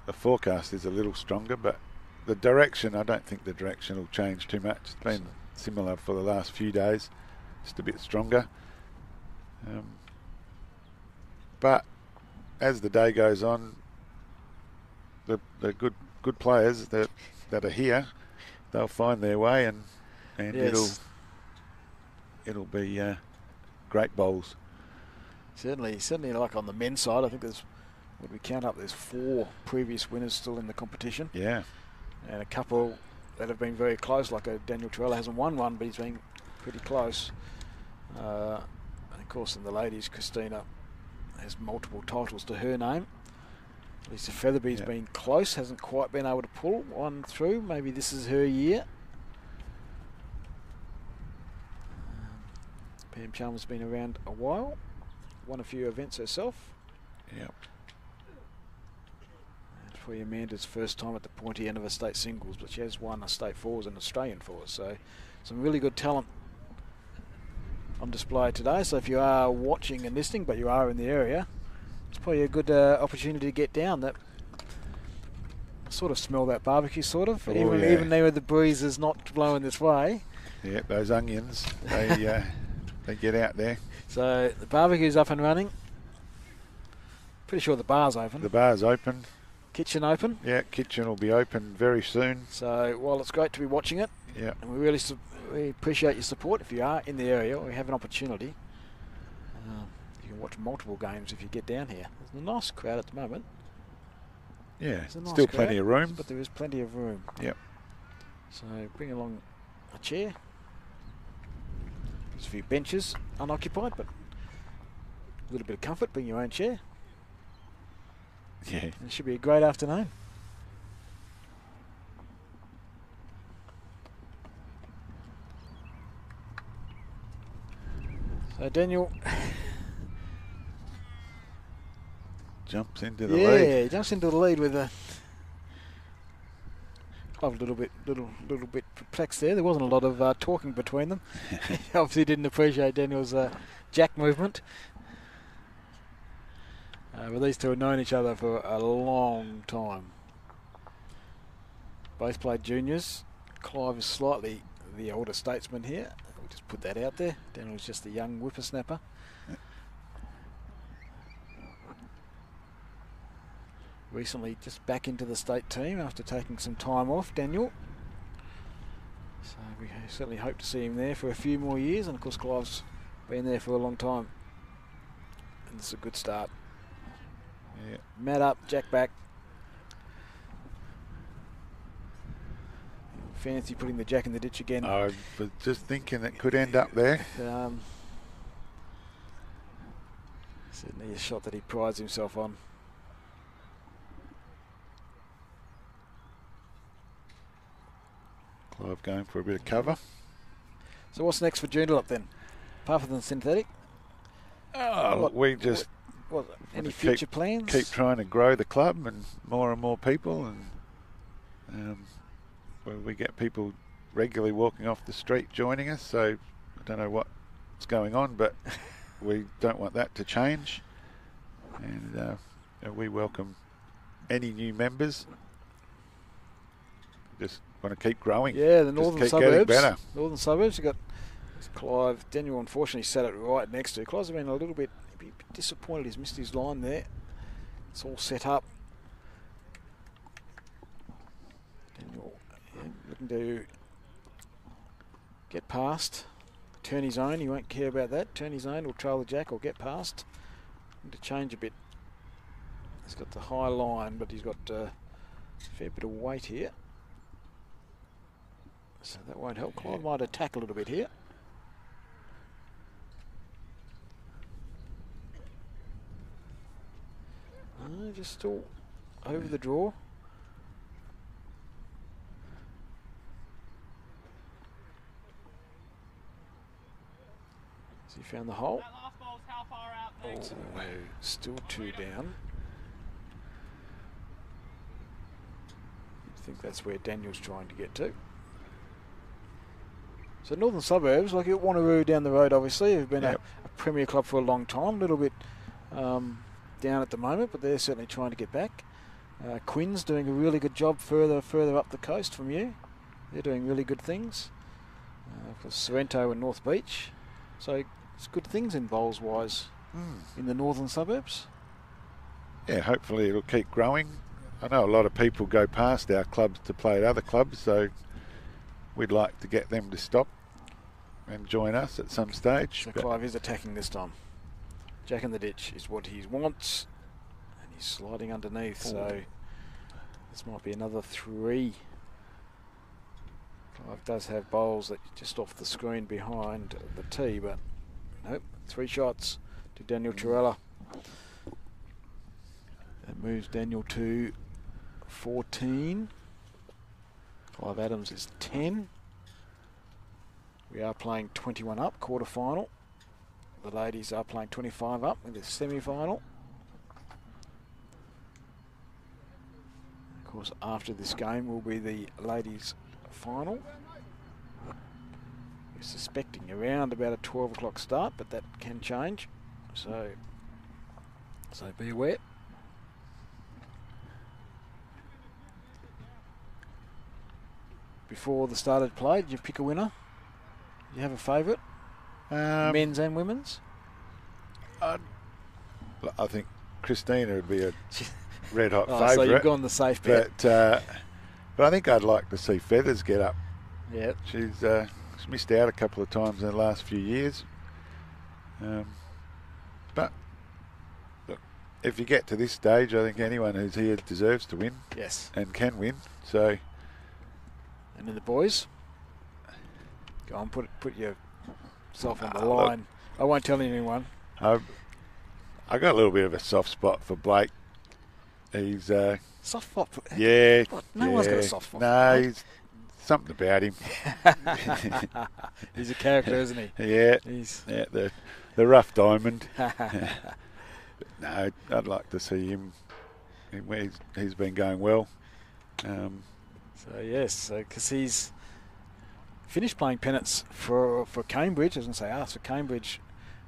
The forecast is a little stronger, but the direction, I don't think the direction will change too much. It's been similar for the last few days, just a bit stronger. But as the day goes on, the good players that are here, they'll find their way, and yes. it'll be great bowls. Certainly, like on the men's side, I think there's, when we count up, there's 4 previous winners still in the competition. Yeah. And a couple that have been very close, like Daniel Trella hasn't won one, but he's been pretty close. And of course, in the ladies, Christina has multiple titles to her name. Lisa Featherby's been close, hasn't quite been able to pull one through. Maybe this is her year. Pam Chalmers has been around a while, won a few events herself. Yep. And it's probably Amanda's first time at the pointy end of a state singles, but she has won a state fours and Australian fours, so some really good talent on display today. So if you are watching and listening, but you are in the area, it's probably a good opportunity to get down. That sort of smell that barbecue, sort of. Oh, Even though the breeze is not blowing this way. Yeah, those onions, they they get out there. So the barbecue's up and running. Pretty sure the bar's open. The bar's open. Kitchen open. Yeah, kitchen will be open very soon. So while it's great to be watching it, Yeah. and we appreciate your support. If you are in the area or you have an opportunity, you can watch multiple games if you get down here. There's a nice crowd at the moment. Yeah, There's a nice still crowd, plenty of room. but there is plenty of room. Yep. So bring along a chair. There's a few benches unoccupied, but a little bit of comfort. Bring your own chair. Yeah. It should be a great afternoon. So Daniel Jumps into the yeah, lead. he jumps into the lead with a little bit perplexed there. There wasn't a lot of talking between them. He obviously didn't appreciate Daniel's jack movement. But these two have known each other for a long time. Both played juniors. Clive is slightly the older statesman here. We'll just put that out there. Daniel's just the young whippersnapper. Recently just back into the state team after taking some time off, Daniel. So we certainly hope to see him there for a few more years, and of course Clive's been there for a long time. And this is a good start. Yeah. Mat up, jack back. Fancy putting the jack in the ditch again. I was just thinking it could end up there. Certainly a shot that he prides himself on. Clive going for a bit of cover. So what's next for Joondalup then? Apart from the synthetic? We just any future plans? Keep trying to grow the club and more people, and where we get people regularly walking off the street joining us. So I don't know what's going on, but we don't want that to change. And we welcome any new members. Just want to keep growing. Yeah, the northern suburbs. Better. Northern suburbs. You've got Clive. Daniel unfortunately sat it right next to. Clive's been a little bit disappointed. He's missed his line there. It's all set up. Daniel looking to get past. Turn his own. He won't care about that. Turn his own or trail the jack or get past. Need to change a bit. He's got the high line, but he's got a fair bit of weight here. So that won't help. Clive might attack a little bit here. Just still over the draw. Has he found the hole? That last ball's how far out? Thanks. Oh, still two down. I think that's where Daniel's trying to get to. So northern suburbs, like at Wanneroo down the road, obviously, have been a premier club for a long time. A little bit down at the moment, but they're certainly trying to get back. Quinn's doing a really good job further up the coast from you. They're doing really good things. Of course, Sorrento and North Beach. So it's good things in bowls-wise in the northern suburbs. Yeah, hopefully it'll keep growing. I know a lot of people go past our clubs to play at other clubs, so we'd like to get them to stop and join us at some stage. So Clive is attacking this time. Jack in the ditch is what he wants, and he's sliding underneath. Ooh. So this might be another three. Clive does have bowls that just off the screen behind the tee, but nope, 3 shots to Daniel Torella. That moves Daniel to 14. Clive Adams is 10. We are playing 21 up, quarter final. the ladies are playing 25 up in the semi-final. Of course, after this game will be the ladies' final. We're suspecting around about a 12 o'clock start, but that can change. So be aware. Before the start had played, did you pick a winner? Do you have a favourite? Men's and women's? I think Christina would be a red hot favourite. So you've gone the safe bet. But I think I'd like to see Feathers get up. Yeah. She's missed out a couple of times in the last few years. But look, if you get to this stage, I think anyone who's here deserves to win. Yes. And can win. So. And then the boys. Go on, put yourself on the line. Look, I won't tell anyone. I got a little bit of a soft spot for Blake. He's soft spot. Yeah. What? No one's got a soft spot. No, he's something about him. He's a character, isn't he? Yeah. He's the rough diamond. No, I'd like to see him. He's been going well. So yes, because he's finished playing pennants for Cambridge. I was going to say us for Cambridge.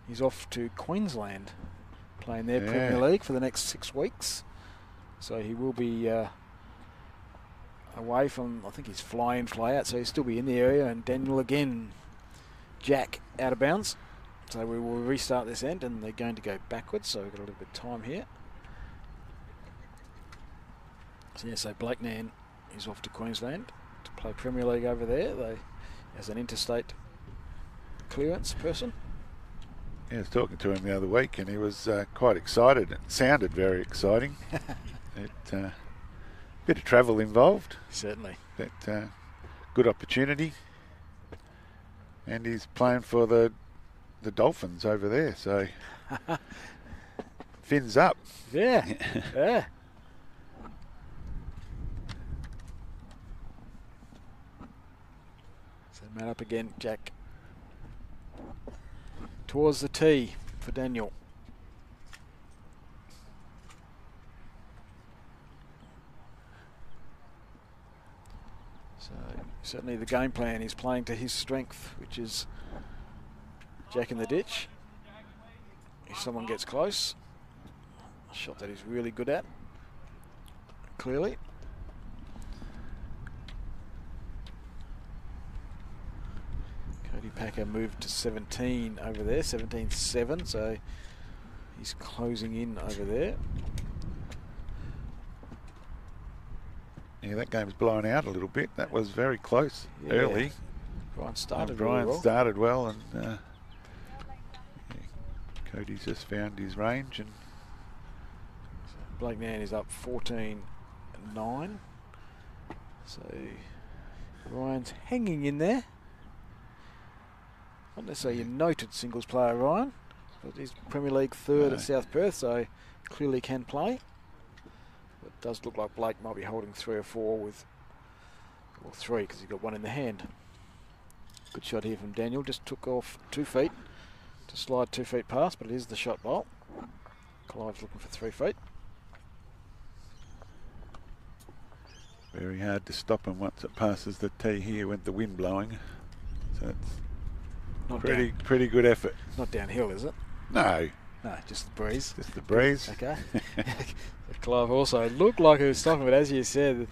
He's off to Queensland, playing their Premier League for the next 6 weeks. So he will be away from, I think he's fly in, fly out, so he'll still be in the area. And Daniel again, Jack out of bounds. So we will restart this end, and they're going to go backwards, so we've got a little bit of time here. So yeah, so Blake Nan is off to Queensland to play Premier League over there. They as an interstate clearance person. Yeah, I was talking to him the other week, and he was quite excited. It sounded very exciting. Bit of travel involved. Certainly. But good opportunity. And he's playing for the Dolphins over there, so fins up. Yeah, yeah. So man up again, Jack. Towards the tee for Daniel. So certainly the game plan is playing to his strength, which is Jack in the ditch. If someone gets close, a shot that he's really good at, clearly. Cody Packer moved to 17 over there, 17-7, so he's closing in over there. Yeah, that game's blown out a little bit. That was very close early. Brian started Brian well. started well, and Cody's just found his range. And so Blake Nan is up 14-9. So Ryan's hanging in there. Not necessarily a noted singles player, Ryan, but he's Premier League third at South Perth, so clearly can play. But it does look like Blake might be holding 3 or 4 with, or 3 because he's got 1 in the hand. Good shot here from Daniel, just took off 2 feet to slide 2 feet past, but it is the shot bowl. Clive's looking for 3 feet. very hard to stop him once it passes the tee here with the wind blowing. So it's Not pretty good effort. Not downhill, is it? No. No, just the breeze. Just the breeze. Okay. Clive also looked like he was stopping, but as you said,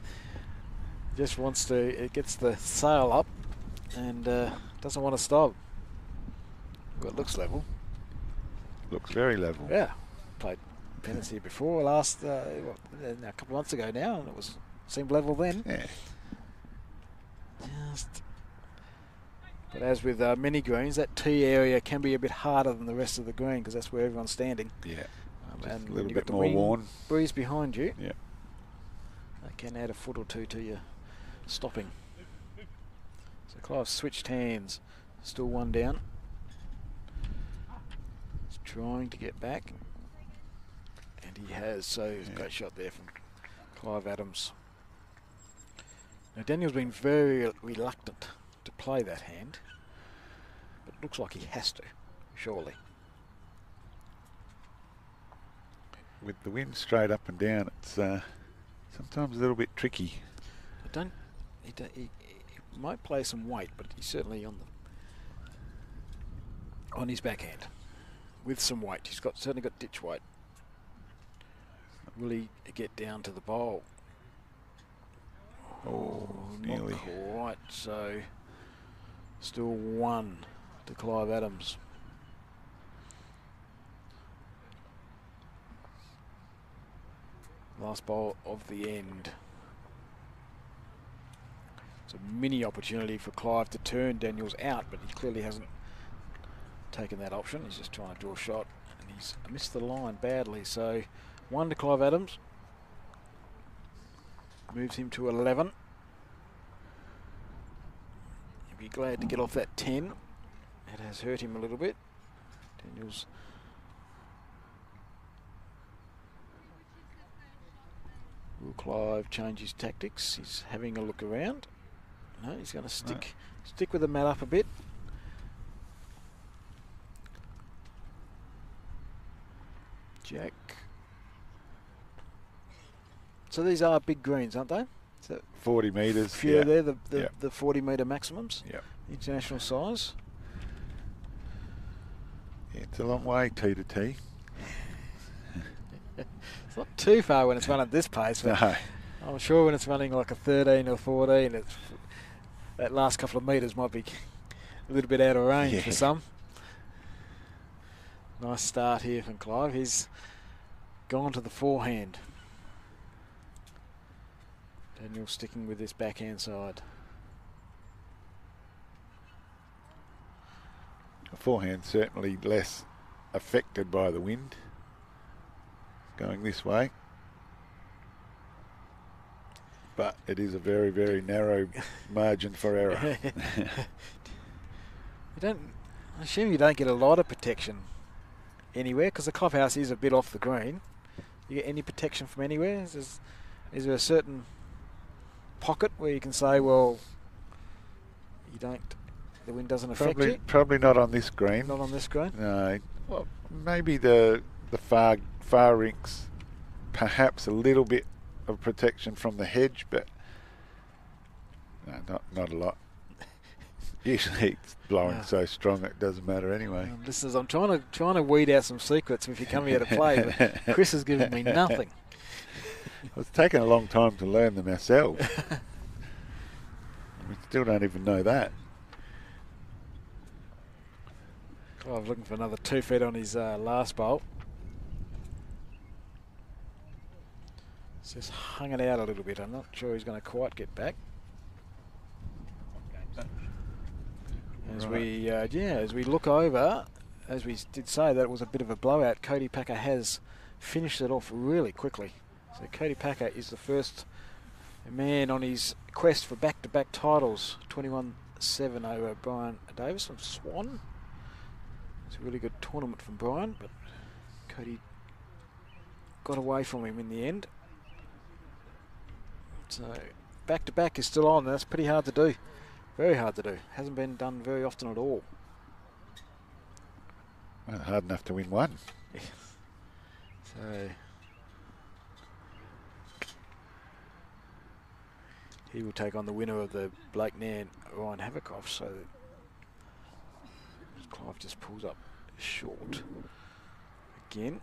just wants to, it gets the sail up and doesn't want to stop. Well, it looks level. Looks very level. Yeah. Played pennants here before, last, a couple of months ago now, and it seemed level then. Yeah. But as with many greens, that tee area can be a bit harder than the rest of the green because that's where everyone's standing. Yeah. And a little you've bit got the more worn. breeze behind you. Yeah. That can add a foot or two to your stopping. So Clive switched hands. Still 1 down. He's trying to get back. And he has. So it's a great shot there from Clive Adams. Now Daniel's been very reluctant to play that hand, but it looks like he has to, surely. with the wind straight up and down, it's sometimes a little bit tricky. He might play some weight, but he's certainly on his backhand with some weight. He's certainly got ditch weight. Will he get down to the bowl? Oh, nearly. Not quite. So still 1 to Clive Adams. Last bowl of the end. It's a mini opportunity for Clive to turn Daniels out, but he clearly hasn't taken that option. He's just trying to draw a shot, and he's missed the line badly. So 1 to Clive Adams. Moves him to 11. He'll be glad to get off that 10. It has hurt him a little bit. Daniels. Will Clive change his tactics? He's having a look around. No, he's going to stick with the mat up a bit. Jack. So these are big greens, aren't they? So 40 metres. few Yeah. there, the 40 metre maximums. Yep. International size. Yeah, it's a long way tee to tee. It's not too far when it's run at this pace. But No. I'm sure when it's running like a 13 or 14, that last couple of metres might be a little bit out of range for some. Nice start here from Clive. He's gone to the forehand. Daniel sticking with this backhand side. Forehand certainly less affected by the wind going this way, but it is a very, very narrow margin for error. I assume you don't get a lot of protection anywhere because the clubhouse is a bit off the green. You get any protection from anywhere? Is there a certain pocket where you can say, well, the wind doesn't affect you? Probably not on this green. Not on this green? No. Well, maybe the far rinks, perhaps a little bit of protection from the hedge, but no, not a lot. Usually it's blowing so strong it doesn't matter anyway. Listeners, I'm trying to weed out some secrets if you come here to play, but Chris has given me nothing. It's taken a long time to learn them ourselves. We still don't even know that. Clive looking for another 2 feet on his last bowl. It's just hung it out a little bit. I'm not sure he's going to quite get back. As we look over, as we did say that it was a bit of a blowout, Cody Packer has finished it off really quickly. So Cody Packer is the first man on his quest for back-to-back titles. 21-7 over Brian Davis from Swan. It's a really good tournament from Brian, but Cody got away from him in the end. So back-to-back is still on. That's pretty hard to do. Very hard to do. Hasn't been done very often at all. Well, hard enough to win one. So he will take on the winner of the Blake Nairn Ryan Haverkoff. So Clive just pulls up short again.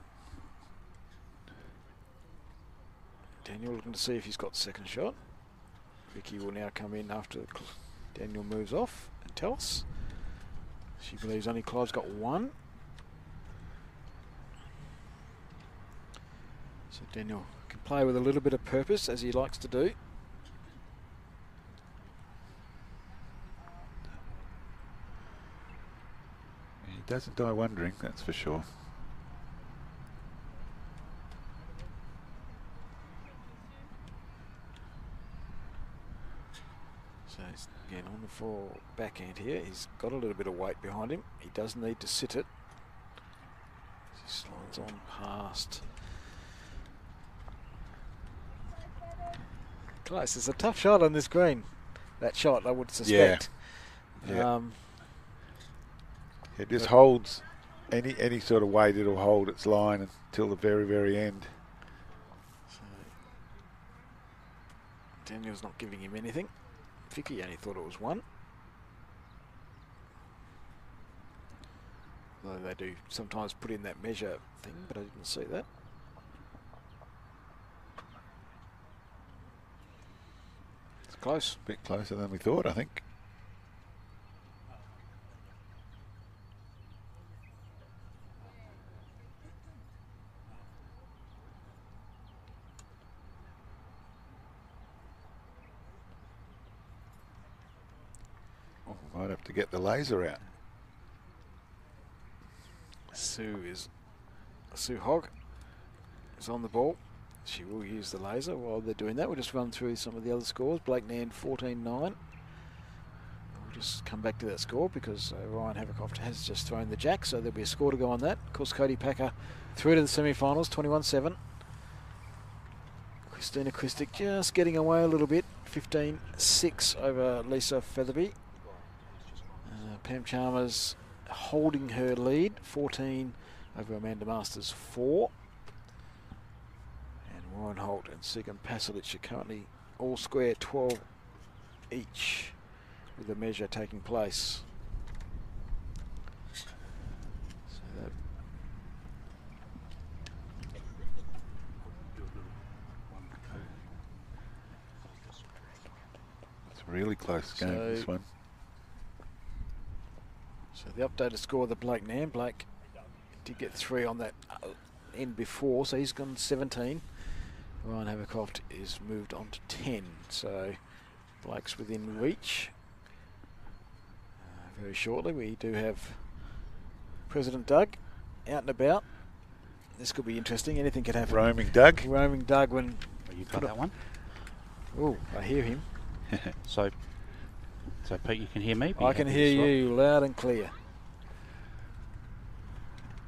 Daniel looking to see if he's got the second shot. Vicky will now come in after Daniel moves off and tell us. She believes only Clive's got one. So Daniel can play with a little bit of purpose as he likes to do. He doesn't die wondering, that's for sure. So he's again on the full backhand here. He's got a little bit of weight behind him. He does need to sit it. He slides on past. Close. It's a tough shot on this green. That shot, I would suspect. Yeah. It just holds any sort of weight, it'll hold its line until the very, very end. So Daniel's not giving him anything. Vicky only thought it was one. Although they do sometimes put in that measure thing, but I didn't see that. It's close. A bit closer than we thought, I think. Might have to get the laser out. Sue Hogg is on the ball. She will use the laser while they're doing that. We'll just run through some of the other scores. Blake Nan 14-9. We'll just come back to that score because Ryan Havercroft has just thrown the jack, so there'll be a score to go on that. Of course, Cody Packer through to the semi-finals, 21-7. Christina Christic just getting away a little bit, 15-6 over Lisa Featherby. Pam Chalmers holding her lead, 14 over Amanda Masters, 4. And Warren Holt and Sigan Pasalic are currently all square, 12 each, with the measure taking place. So that it's a really close game, this one. So the updated score of the Blake Nan. Blake did get 3 on that end before, so he's gone 17. Ryan Havercroft is moved on to 10, so Blake's within reach. Very shortly we do have President Doug out and about. This could be interesting, anything could happen. Roaming Doug. Roaming Doug when... Well, you've got that one. Oh, I hear him. So Pete, you can hear me? I can hear you loud and clear.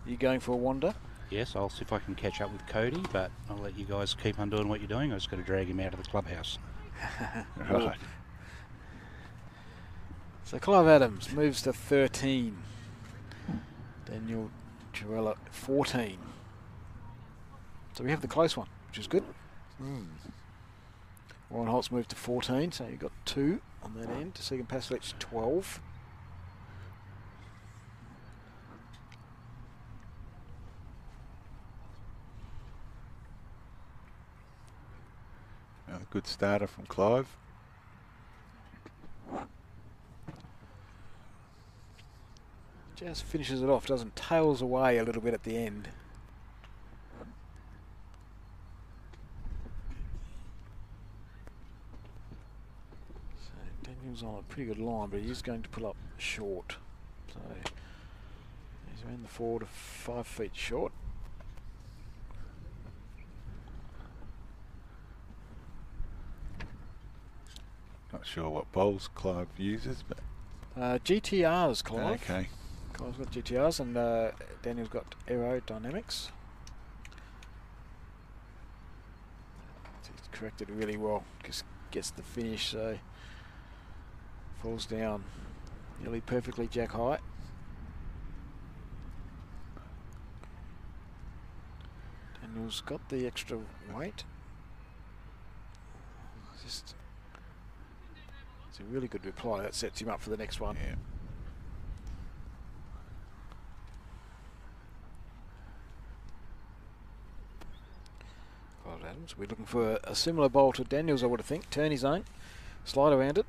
You going for a wander? Yes, I'll see if I can catch up with Cody, but I'll let you guys keep on doing what you're doing. I've just got to drag him out of the clubhouse. Right. So Clive Adams moves to 13. Daniel Girella 14. So we have the close one, which is good. Warren Holt's moved to 14, so you've got 2 on that end. Sigan Pasalic 12. Another good starter from Clive. Just finishes it off, doesn't tails away a little bit at the end. So Daniel's on a pretty good line, but he's going to pull up short. So he's around the 4 to 5 feet short. Not sure what bowls Clive uses, but GTRs, Clive. okay. Clive's got GTRs and Daniel's got Dyenamics. He's corrected really well, just gets the finish, so falls down nearly perfectly jack high. Daniel's got the extra weight. It's a really good reply. That sets him up for the next one. Yeah. Clive Adams. We're looking for a similar bowl to Daniel's, I would think. Turn his own, slide around it.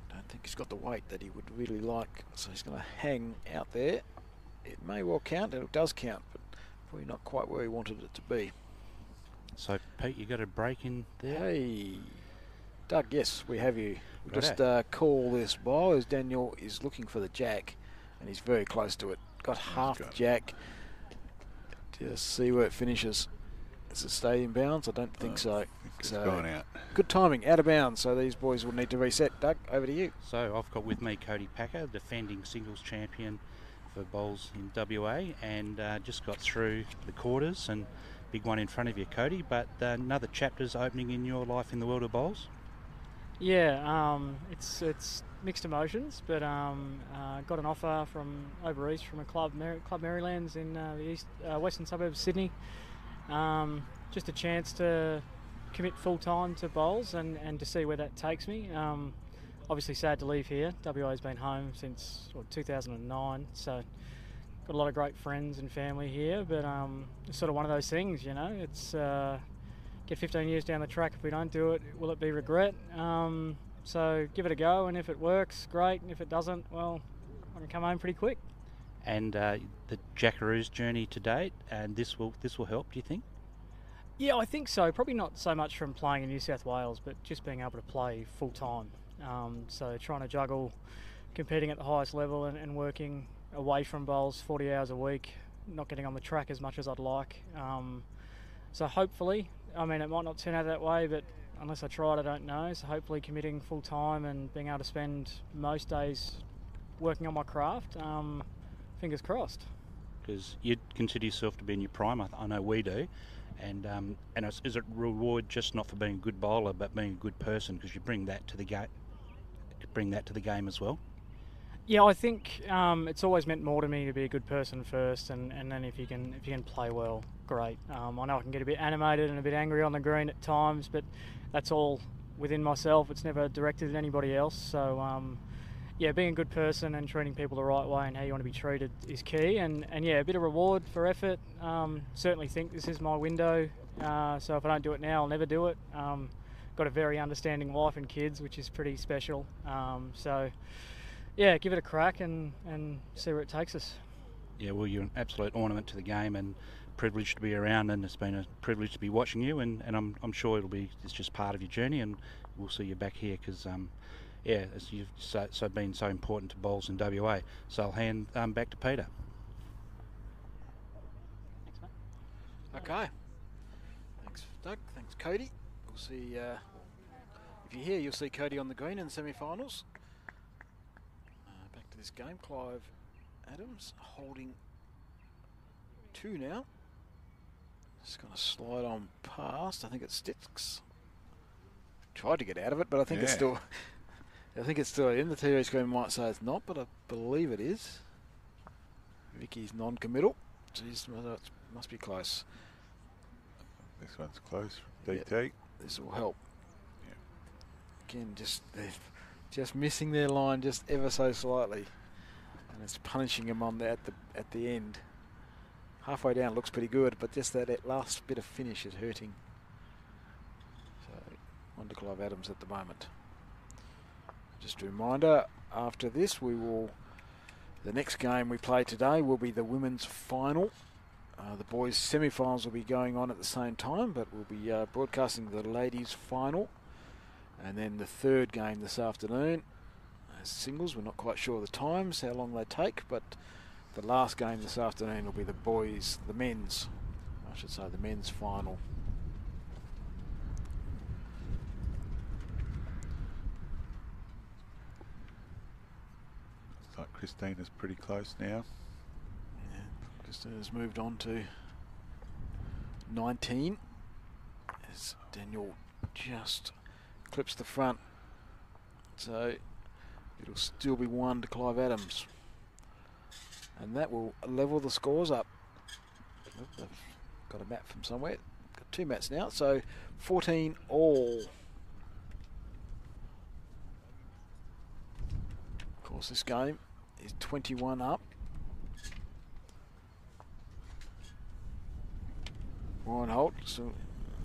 Don't think he's got the weight that he would really like, so he's going to hang out there. It may well count, and it does count, but probably not quite where he wanted it to be. So Pete, you got a break in there? Hey, Doug, yes, we have you. We'll Righto. just call this bowl as Daniel is looking for the jack, and he's very close to it. Got half the jack. Just see where it finishes. Is it stadium bounds? I don't think so. It's gone out. Good timing, out of bounds, so these boys will need to reset. Doug, over to you. So I've got with me Cody Packer, defending singles champion for bowls in WA, and just got through the quarters, and big one in front of you, Cody, but another chapter's opening in your life in the world of bowls. Yeah, it's mixed emotions, but got an offer from over east from a club, Club Marylands in the western suburbs of Sydney. Just a chance to commit full time to bowls and to see where that takes me. Obviously sad to leave here. WA's been home since 2009, so got a lot of great friends and family here, but it's sort of one of those things, you know. It's get 15 years down the track. If we don't do it, will it be regret? So give it a go, and if it works, great, and if it doesn't, well, I can come home pretty quick. And the Jackaroos journey to date, and this will help, do you think? Yeah, I think so. Probably not so much from playing in New South Wales, but just being able to play full time. So trying to juggle competing at the highest level and working away from bowls 40 hours a week, not getting on the track as much as I'd like. So hopefully, I mean, it might not turn out that way, but unless I try it, I don't know. So hopefully committing full time and being able to spend most days working on my craft, fingers crossed. Because you'd consider yourself to be in your prime, I know we do. And is it reward just not for being a good bowler, but being a good person? Because you bring that to the game as well. Yeah, I think it's always meant more to me to be a good person first, and then if you can play well, great. I know I can get a bit animated and a bit angry on the green at times, but that's all within myself. It's never directed at anybody else. So yeah, being a good person and treating people the right way and how you want to be treated is key. And yeah, a bit of reward for effort. Certainly think this is my window. So if I don't do it now, I'll never do it. Got a very understanding wife and kids, which is pretty special. So yeah, give it a crack and see where it takes us. Yeah, well, you're an absolute ornament to the game and privileged to be around, and it's been a privilege to be watching you, and I'm sure it's just part of your journey, and we'll see you back here because yeah, as you've so been so important to bowls in WA. So I'll hand back to Peter. Thanks, mate. Okay. Thanks, Doug. Thanks, Cody. We'll see. If you're here, you'll see Cody on the green in the semi-finals. Back to this game. Clive Adams holding 2 now. Just going to slide on past. I think it sticks. Tried to get out of it, but I think it's still. I think it's still in. The TV screen might say it's not, but I believe it is. Vicky's non-committal. Jeez, it must be close. This one's close. DT. This will help. Again, just missing their line just ever so slightly, and it's punishing them on at the end. Halfway down it looks pretty good, but just that last bit of finish is hurting. So on to Clive Adams at the moment. Just a reminder, after this the next game we play today will be the women's final. The boys' semi-finals will be going on at the same time, but we'll be broadcasting the ladies' final. And then the third game this afternoon, singles. We're not quite sure of the times, how long they take, but the last game this afternoon will be the men's final. Looks like Christina's pretty close now. Yeah, Christina's moved on to 19 as Daniel just clips the front, so it'll still be 1 to Clive Adams, and that will level the scores up. They've got a mat from somewhere. Got 2 mats now, so 14 all. Of course, this game is 21 up. Ryan Holt, so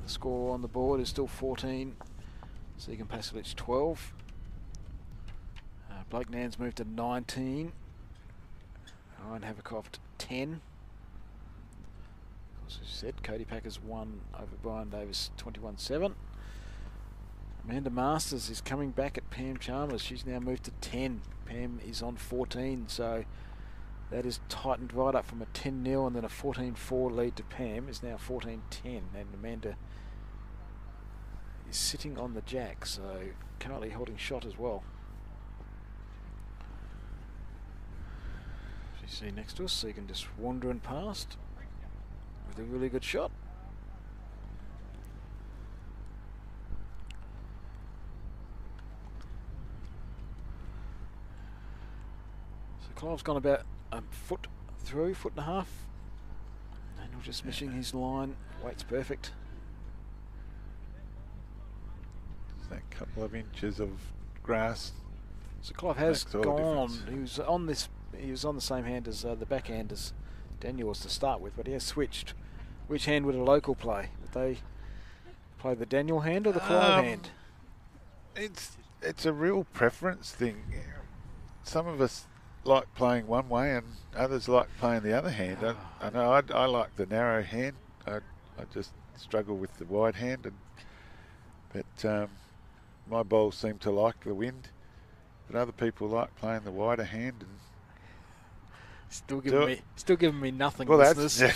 the score on the board is still 14. Segan Pasalic 12. Blake Nans moved to 19. Ryan Havercroft 10. As I said, Cody Packers 1 over Brian Davis 21-7. Amanda Masters is coming back at Pam Chalmers. She's now moved to 10. Pam is on 14, so that is tightened right up from a 10-0 and then a 14-4 lead to Pam is now 14-10, and Amanda is sitting on the jack, so currently holding shot as well. As you see next to us, so you can just wandering past with a really good shot. So Clive's gone about a foot through, foot and a half. Daniel just missing his line. Weight's perfect. That couple of inches of grass. So Clive has Makes all the gone. difference. He was on this. He was on the same hand as the backhand as Daniel was to start with, but he has switched. Which hand would a local play? Would they play the Daniel hand or the Clive hand? It's a real preference thing. Some of us like playing one way, and others like playing the other hand. I know I like the narrow hand. I just struggle with the wide hand, but my bowls seem to like the wind. But other people like playing the wider hand. And Still giving me nothing. well, listeners.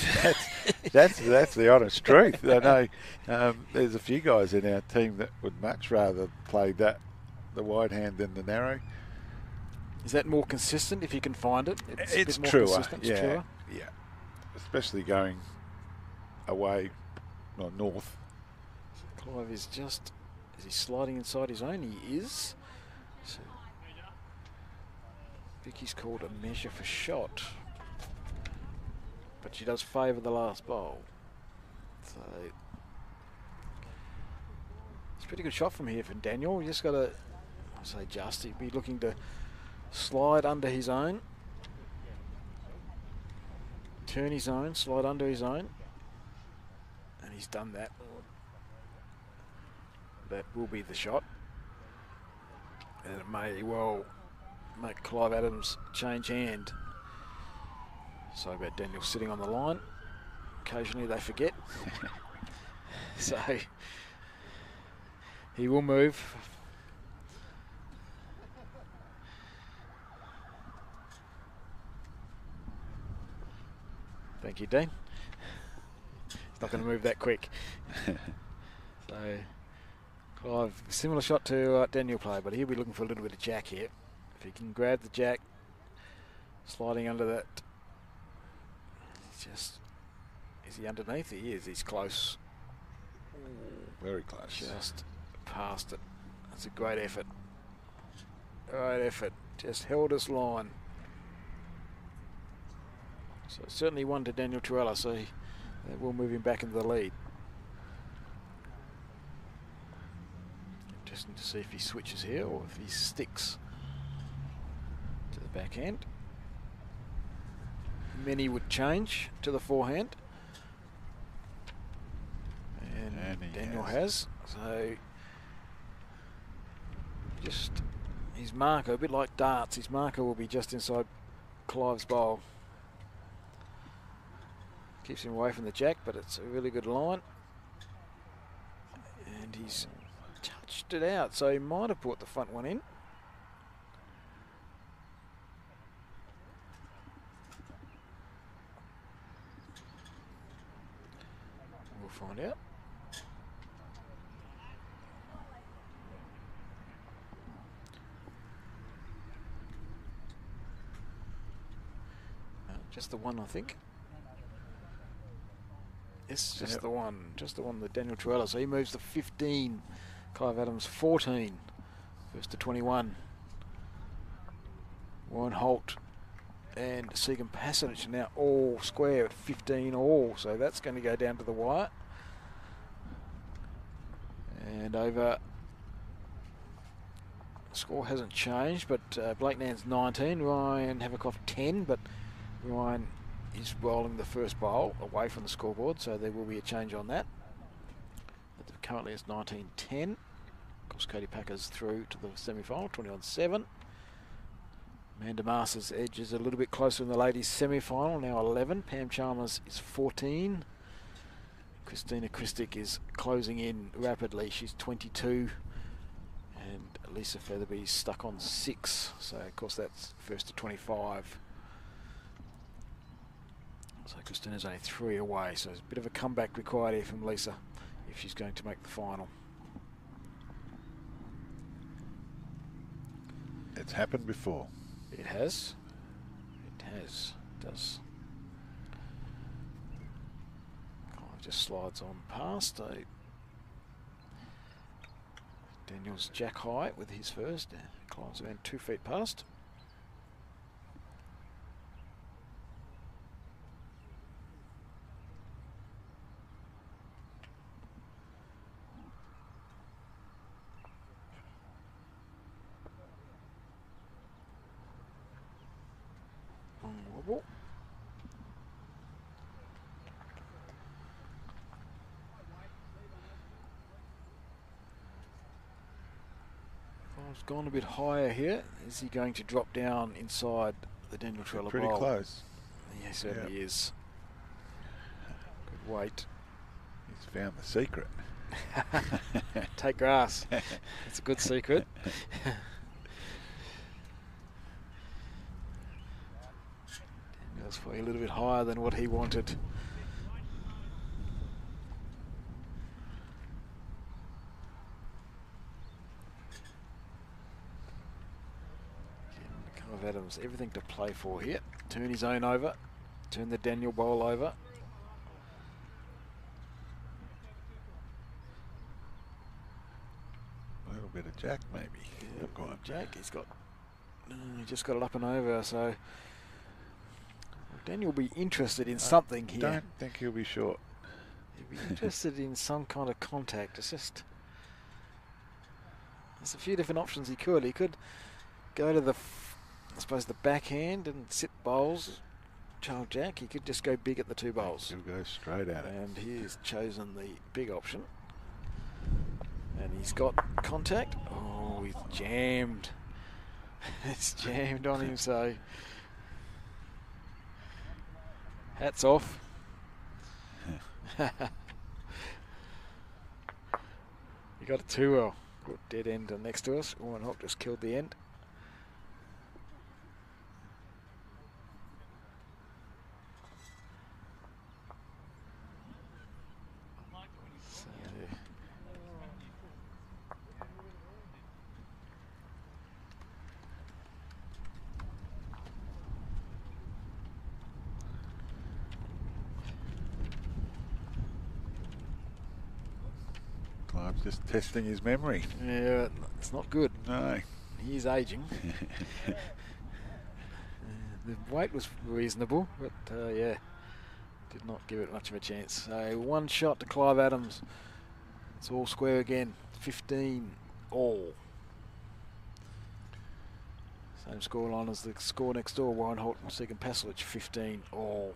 that's the honest truth. I know there's a few guys in our team that would much rather play the wide hand than the narrow. Is that more consistent if you can find it? It's a bit more truer. consistent, it's truer. Yeah. Especially going away or north. Clive is he sliding inside his own? He is. So Vicky's called a measure for shot, but she does favour the last bowl. So it's a pretty good shot from here from Daniel. You just got to, he'd be looking to slide under his own, turn his own, slide under his own, and he's done that. That will be the shot, and it may well make Clive Adams change hand. So about Daniel sitting on the line. Occasionally they forget. So he will move. Thank you, Dean. He's not going to move that quick. So Clive, similar shot to Daniel play, but he'll be looking for a little bit of jack here. If he can grab the jack, sliding under that. Is he underneath? He is. He's close. Very close. Just past it. That's a great effort. Great effort. Just held his line. So certainly one to Daniel Torella, so that will move him back into the lead. Interesting to see if he switches here or if he sticks to the backhand. Many would change to the forehand. And Daniel has. So just his marker, a bit like darts, his marker will be just inside Clive's bowl. Keeps him away from the jack, but it's a really good line. And he's touched it out, so he might have put the front one in. We'll find out. Just the one, I think. Yes, just the one. Just the one, the Daniel Torella. So he moves to 15. Clive Adams 14. First to 21. Warren Holt and Segan Passanich are now all square at 15 all. So that's going to go down to the wire. And over. The score hasn't changed, but Blake Nan's 19. Ryan Haverkoff 10, but Ryan is rolling the first bowl away from the scoreboard, so there will be a change on that. But currently it's 19-10. Of course, Katie Packer's through to the semi-final, 21-7. Amanda Masters edges a little bit closer in the ladies' semi-final, now 11. Pam Chalmers is 14. Christina Christic is closing in rapidly. She's 22. And Lisa Featherby's stuck on 6. So, of course, that's first to 25. So Christina's only 3 away, so there's a bit of a comeback required here from Lisa if she's going to make the final. It's happened before. It has. It has. It does. Clive just slides on past. Daniel's jack high with his first. Clive's around 2 feet past. football. Ball's gone a bit higher here. Is he going to drop down inside the Daniel Trella Pretty bowl? close. Yeah, he certainly is. Good weight. He's found the secret. Take grass. It's a good secret. That's probably a little bit higher than what he wanted. Clive Adams, everything to play for here. Turn his own over. Turn the Daniel bowl over. A little bit of jack, maybe. Yep, Jack, he just got it up and over, so Daniel will be interested in something here. Don't think he'll be short. He'll be interested in some kind of contact. It's just, there's a few different options he could. He could go to the, I suppose, the backhand and sit bowls. Charles Jack, he could just go big at the two bowls. He'll go straight at it. And he's chosen the big option. And he's got contact. Oh, he's jammed. It's jammed on him, so hats off. He got it too well. Good dead end next to us. Warren Hock just killed the end. Clive's just testing his memory. Yeah, it's not good. No. He is aging. The weight was reasonable, but yeah, did not give it much of a chance. So one shot to Clive Adams. It's all square again. 15 all. Same scoreline as the score next door. Warren Holt and Segan Paslich, 15 all.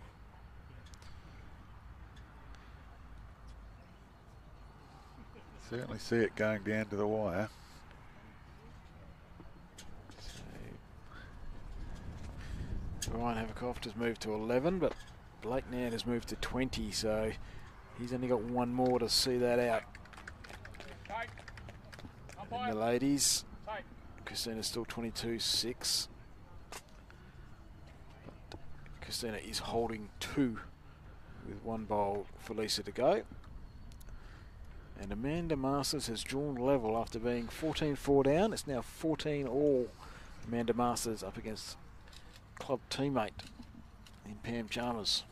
Certainly see it going down to the wire. So Ryan Havercoft has moved to 11, but Blake Nan has moved to 20, so he's only got one more to see that out. And the ladies, Christina's still 22-6. Christina is holding 2 with 1 bowl for Lisa to go. And Amanda Masters has drawn level after being 14-4 down. It's now 14 all. Amanda Masters up against club teammate in Pam Chalmers.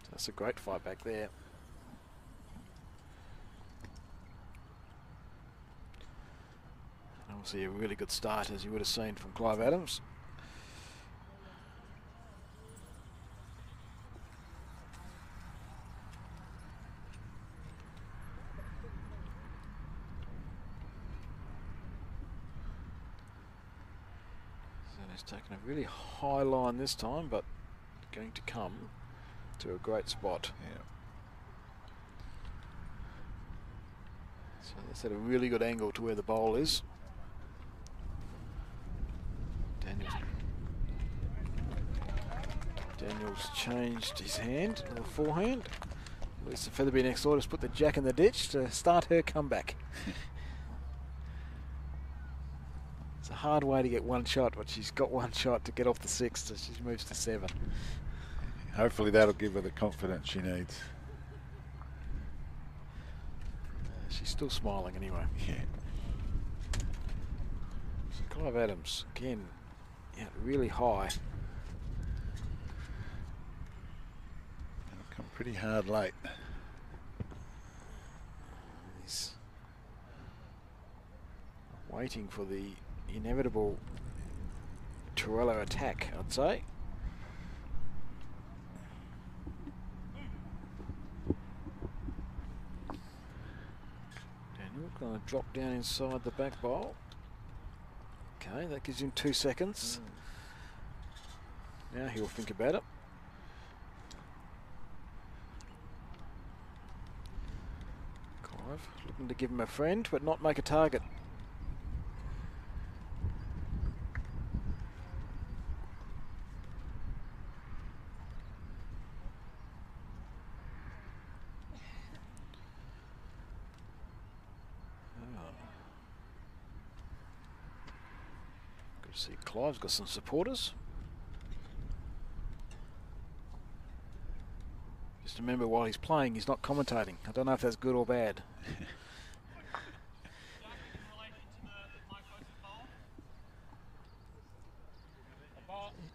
So that's a great fight back there. And obviously a really good start, as you would have seen from Clive Adams. Taken a really high line this time, but going to come to a great spot. Yeah. So that's at a really good angle to where the bowl is. Daniel's changed his hand to the forehand. Lisa Featherby next door just put the jack in the ditch to start her comeback. It's a hard way to get one shot, but she's got one shot to get off the 6, so she moves to 7. Hopefully that'll give her the confidence she needs. She's still smiling anyway. Yeah. So Clive Adams, again, yeah, really high. It'll come pretty hard late. He's waiting for the inevitable Torello attack, I'd say. Daniel going to drop down inside the back bowl. Okay, that gives him 2 seconds. Now he'll think about it. Clive looking to give him a friend, but not make a target. Good to see Clive's got some supporters. Just remember, while he's playing, he's not commentating. I don't know if that's good or bad.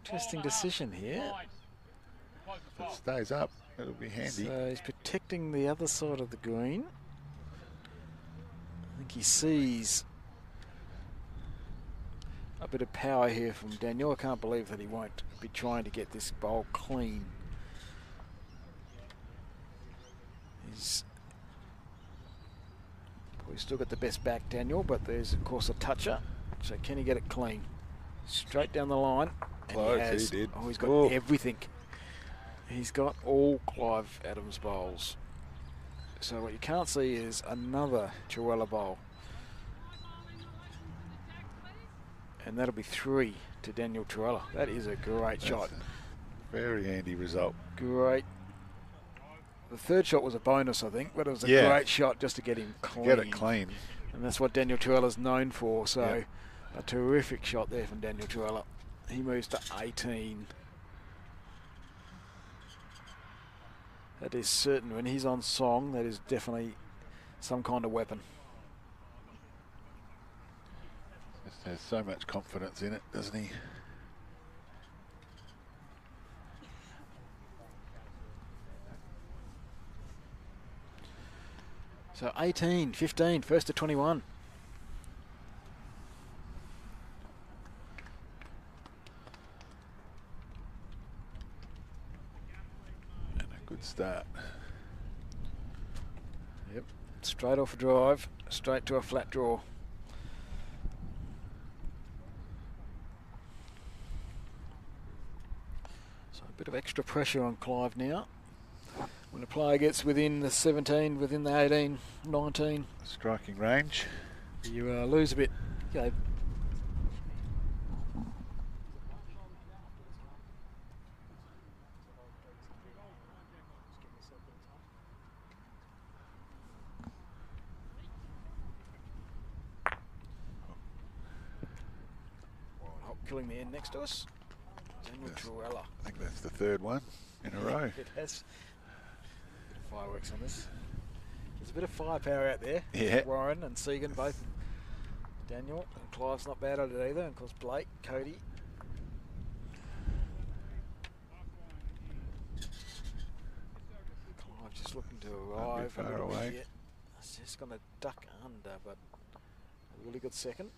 Interesting decision here. If it stays up, it'll be handy. So he's protecting the other side of the green. I think he sees a bit of power here from Daniel. I can't believe that he won't be trying to get this bowl clean. He's probably still got the best back, Daniel, but there's of course a toucher. So can he get it clean? Straight down the line. And Close, he did. Oh, he's got everything. He's got all Clive Adams bowls. So what you can't see is another Truella bowl. And that'll be 3 to Daniel Truella. That is a great shot. Very handy result. Great. The third shot was a bonus, I think, but it was a great shot just to get him clean. Get it clean. And that's what Daniel Truella's known for. So a terrific shot there from Daniel Truella. He moves to 18. That is certain. When he's on song, that is definitely some kind of weapon. Just has so much confidence in it, doesn't he? So 18, 15, first to 21. And a good start. Yep, straight off a drive, straight to a flat draw. So a bit of extra pressure on Clive now. When a player gets within the 17, within the 18, 19. Striking range. You lose a bit. Okay. Killing the end next to us. Daniel Truella. I think that's the third one in a row. It has. Bit of fireworks on this. There's a bit of firepower out there. Yeah. Warren and Segan both. Daniel and Clive's not bad at it either. And of course Blake, Cody. Clive just looking to arrive. Far away. Yeah. It's just going to duck under, but a really good second.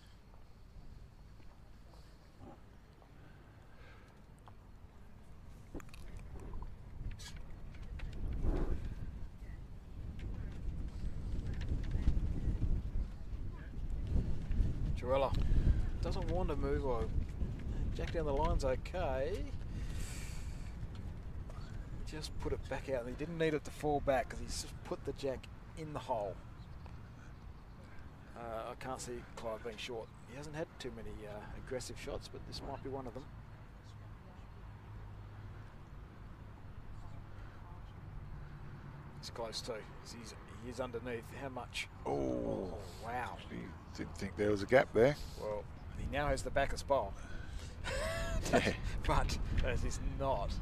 Truella doesn't want to move or jack down the line's okay. Just put it back out, and he didn't need it to fall back because he's just put the jack in the hole. I can't see Clive being short. He hasn't had too many aggressive shots, but this might be one of them. He's close too. He's underneath. How much? Oh, wow. Didn't think there was a gap there. Well, he now has the back as bowl. Yeah. But that is not.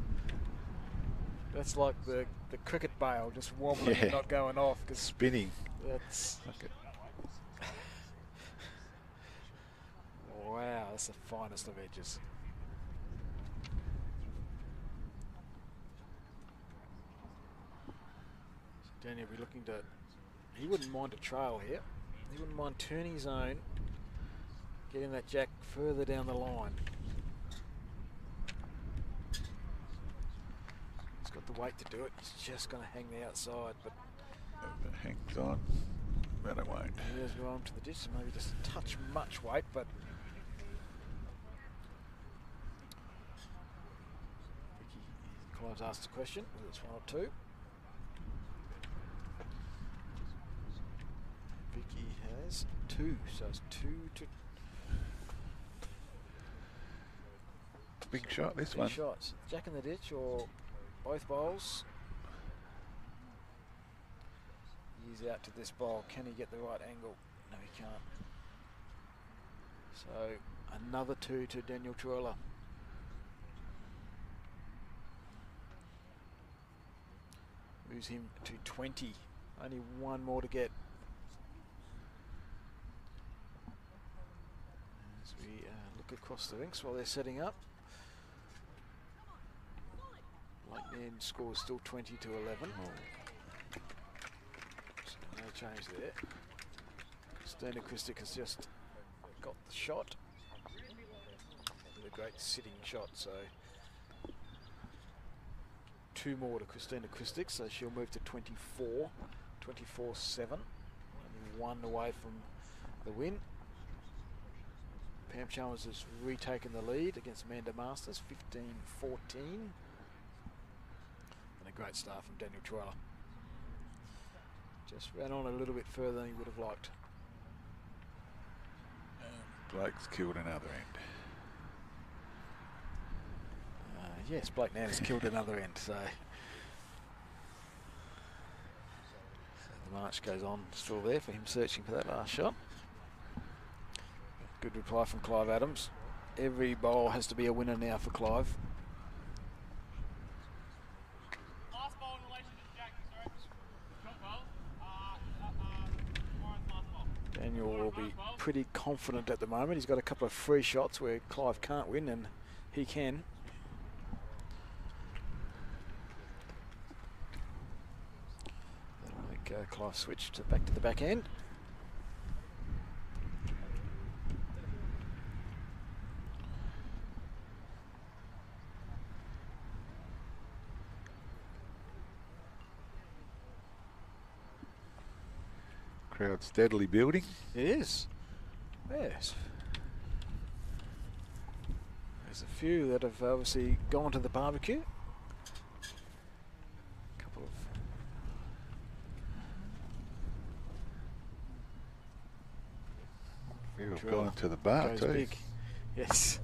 That's like the cricket bail just wobbling and not going off. Cause spinning. That's... Wow, that's the finest of edges. Danny will be looking to... He wouldn't mind a trail here. He wouldn't mind turning his own, getting that jack further down the line. He's got the weight to do it. He's just going to hang the outside, but... If it hangs on, but it won't. He has gone to the ditch, so maybe just a touch much weight, but... Clive's asked a question, whether it's 1 or 2. Vicky has 2, so it's 2 to... Big shot, this Big one. shots. Jack in the ditch or both bowls. He's out to this bowl. Can he get the right angle? No, he can't. So another 2 to Daniel Troiler. Moves him to 20. Only 1 more to get. As we look across the rinks while they're setting up. Lightning score is still 20 to 11. So no change there. Stone Acoustic has just got the shot. With a great sitting shot, so 2 more to Christine Acoustic, so she'll move to 24, 24-7. Only 1 away from the win. Pam Chalmers has retaken the lead against Amanda Masters, 15-14. And a great start from Daniel Troiler. Just ran on a little bit further than he would have liked. Blake's killed another end. Yes, Blake Nan has killed another end, so the march goes on still there for him searching for that last shot. Good reply from Clive Adams. Every bowl has to be a winner now for Clive. Last ball in relation to Jack, sorry. Short bowl. Warren's last ball. Daniel will be pretty confident at the moment. He's got a couple of free shots where Clive can't win, and he can. That'll make Clive switch back to the back end. Crowd steadily building. It is. Yes. There's a few that have obviously gone to the barbecue. A couple of Few have Drill gone to the bar goes too. big. Yes.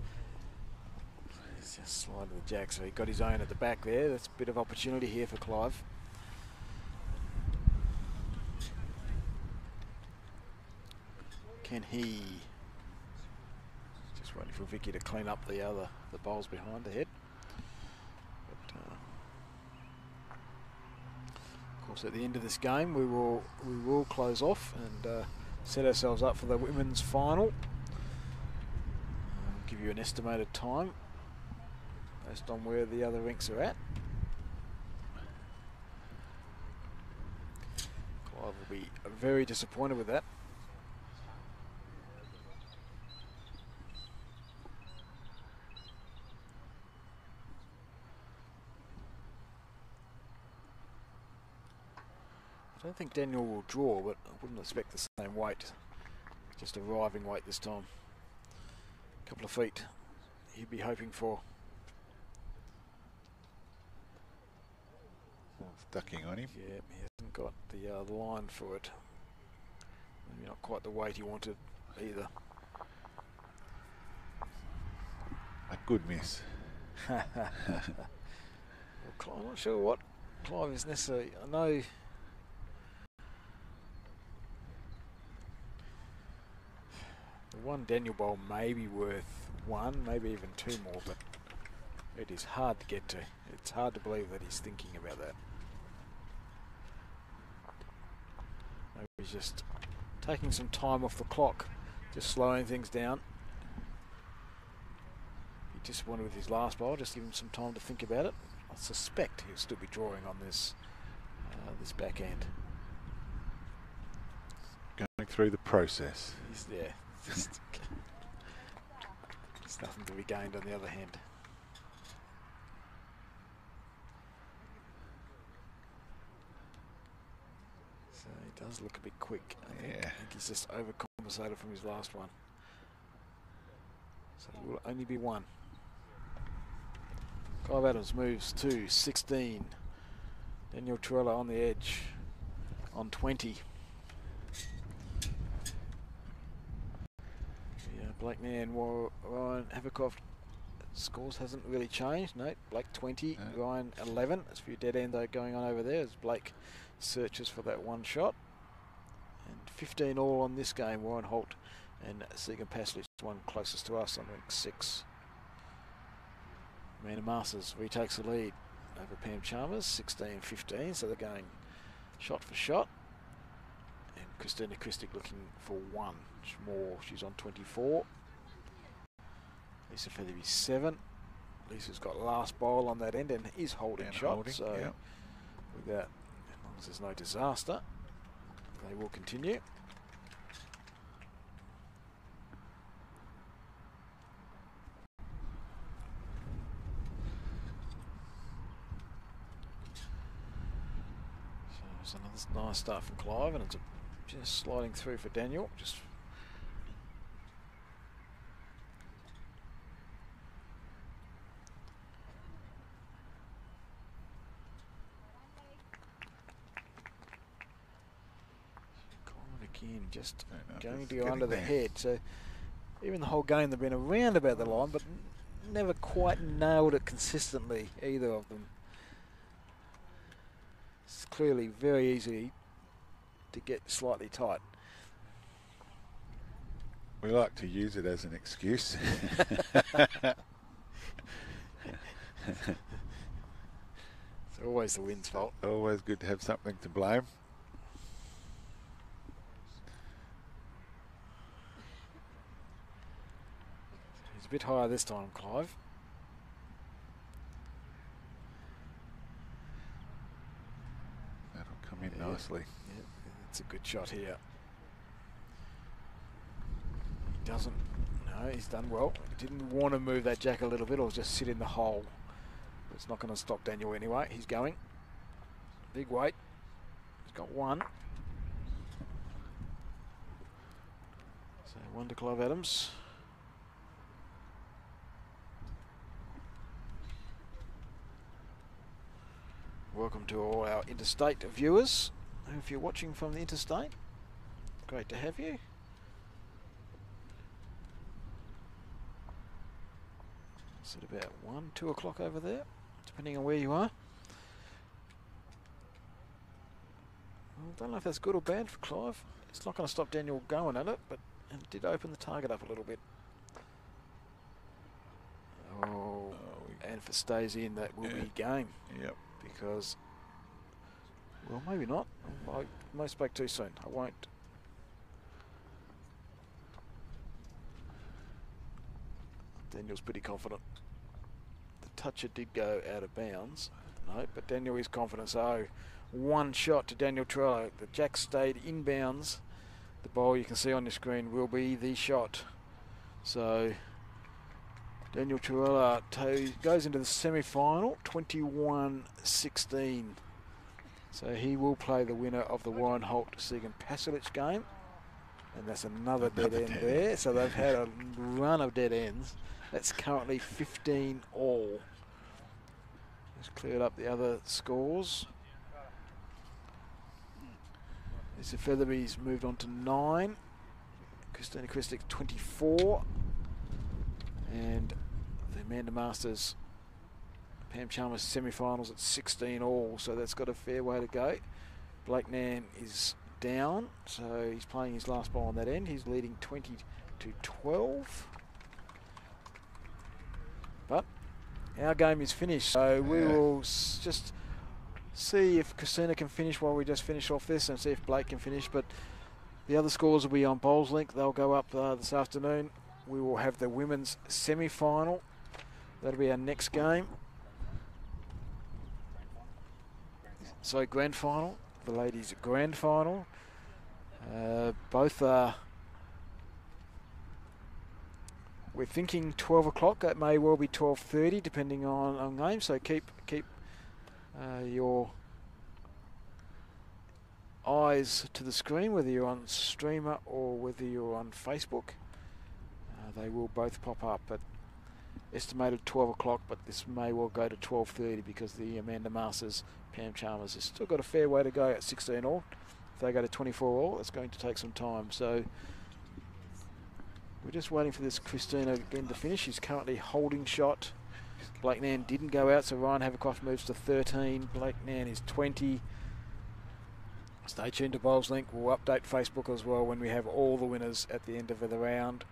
He's just sliding the jack, so he got his own at the back there. That's a bit of opportunity here for Clive. Can he? Just waiting for Vicky to clean up the bowls behind the head. But, of course, at the end of this game, we will close off and set ourselves up for the women's final. I'll give you an estimated time based on where the other rinks are at. Clive will be very disappointed with that. I don't think Daniel will draw, but I wouldn't expect the same weight. Just arriving weight this time. A couple of feet he'd be hoping for. Ducking on him. Yeah, he hasn't got the line for it. Maybe not quite the weight he wanted either. A good miss. Well, I'm not sure what Clive is necessarily. I know. The one Daniel bowl may be worth 1, maybe even 2 more, but it is hard to get to. It's hard to believe that he's thinking about that. Maybe he's just taking some time off the clock, just slowing things down. He disappointed with his last bowl, just give him some time to think about it. I suspect he'll still be drawing on this this back end. Going through the process. He's there. There's nothing to be gained on the other hand. So he does look a bit quick. I think he's just overcompensated from his last one. So it will only be 1. Clive Adams moves to 16. Daniel Trella on the edge on 20. Yeah, Blake Nan, Ryan Havercroft scores hasn't really changed. No, Blake 20, No. Ryan 11. There's a few dead ends going on over there as Blake searches for that one shot. And 15 all on this game. Warren Holt and Segan Paslich, one closest to us on ring 6. Amanda Masters retakes the lead over Pam Chalmers, 16-15, so they're going shot for shot. And Christina Christic looking for one more. She's on 24. Lisa Featherby 7. Lisa's got last bowl on that end and is holding shot. So with that, as long as there's no disaster, they will continue. So it's another nice start from Clive, and it's just sliding through for Daniel. Just again, just going to go under the head. So even the whole game, they've been around about the line, but never quite nailed it consistently, either of them. It's clearly very easy to get slightly tight. We like to use it as an excuse. It's always the wind's fault. Always good to have something to blame. He's a bit higher this time, Clive. That'll come in nicely. Yeah, it's a good shot here. He doesn't. No, he's done well. He didn't want to move that jack a little bit or just sit in the hole. But it's not going to stop Daniel anyway. He's going. Big weight. He's got one. So one to Clive Adams. Welcome to all our interstate viewers. If you're watching from the interstate, great to have you. It's at about 1, 2 o'clock over there, depending on where you are. Well, I don't know if that's good or bad for Clive. It's not going to stop Daniel going at it, but it did open the target up a little bit. Oh, and if it stays in, that will be game. Yep. Because, well, maybe not. I may spoke too soon. I won't. Daniel's pretty confident. The toucher did go out of bounds. No, but Daniel is confident. So, one shot to Daniel Trello. The jack stayed in bounds. The bowl you can see on the screen will be the shot. So, Daniel Trella goes into the semi-final, 21-16. So he will play the winner of the Warren Holt Segan Paslich game. And that's another dead end there. So they've had a run of dead ends. That's currently 15 all. Just cleared up the other scores. Lisa Featherby's moved on to 9. Christina Christic 24. And the Amanda Masters Pam Chalmers semi-finals at 16 all, so that's got a fair way to go. Blake Nan is down, so he's playing his last ball on that end. He's leading 20-12. But our game is finished, so we will just see if Christina can finish while we just finish off this, and see if Blake can finish. But the other scores will be on Bowls Link. They'll go up this afternoon. We will have the women's semi-final. That'll be our next game. So grand final. The ladies' grand final. Both are. We're thinking 12 o'clock. It may well be 12:30, depending on game. So keep your eyes to the screen, whether you're on streamer or whether you're on Facebook. They will both pop up, but estimated 12 o'clock, but this may well go to 12:30 because the Amanda Masters, Pam Chalmers, has still got a fair way to go at 16 all. If they go to 24 all, it's going to take some time. So we're just waiting for this Christina again to finish. She's currently holding shot. Blake Nan didn't go out, so Ryan Havercroft moves to 13. Blake Nan is 20. Stay tuned to Bowls Link. We'll update Facebook as well when we have all the winners at the end of the round.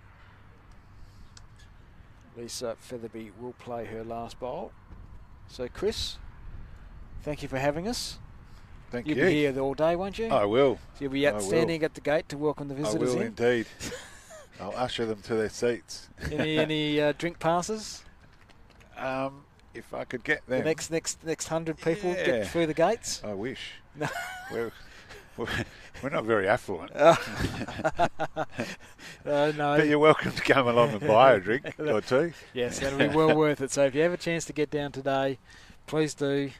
Lisa Featherby will play her last bowl. So Chris, thank you for having us. Thank you. You'll be here all day, won't you? I will. So you'll be standing at the gate to welcome the visitors I will in? indeed. I'll usher them to their seats. Any drink passes? If I could get them. The next 100 people Yeah. get through the gates? I wish. No. We're not very affluent. No. But you're welcome to come along and buy a drink or two. Yes, that'll be well worth it. So if you have a chance to get down today, please do.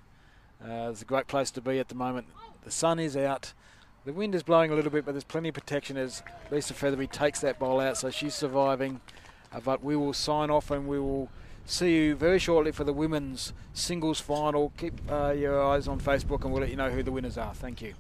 It's a great place to be at the moment. The sun is out. The wind is blowing a little bit, but there's plenty of protection as Lisa Featherby takes that bowl out, so she's surviving. But we will sign off and we will see you very shortly for the women's singles final. Keep your eyes on Facebook and we'll let you know who the winners are. Thank you.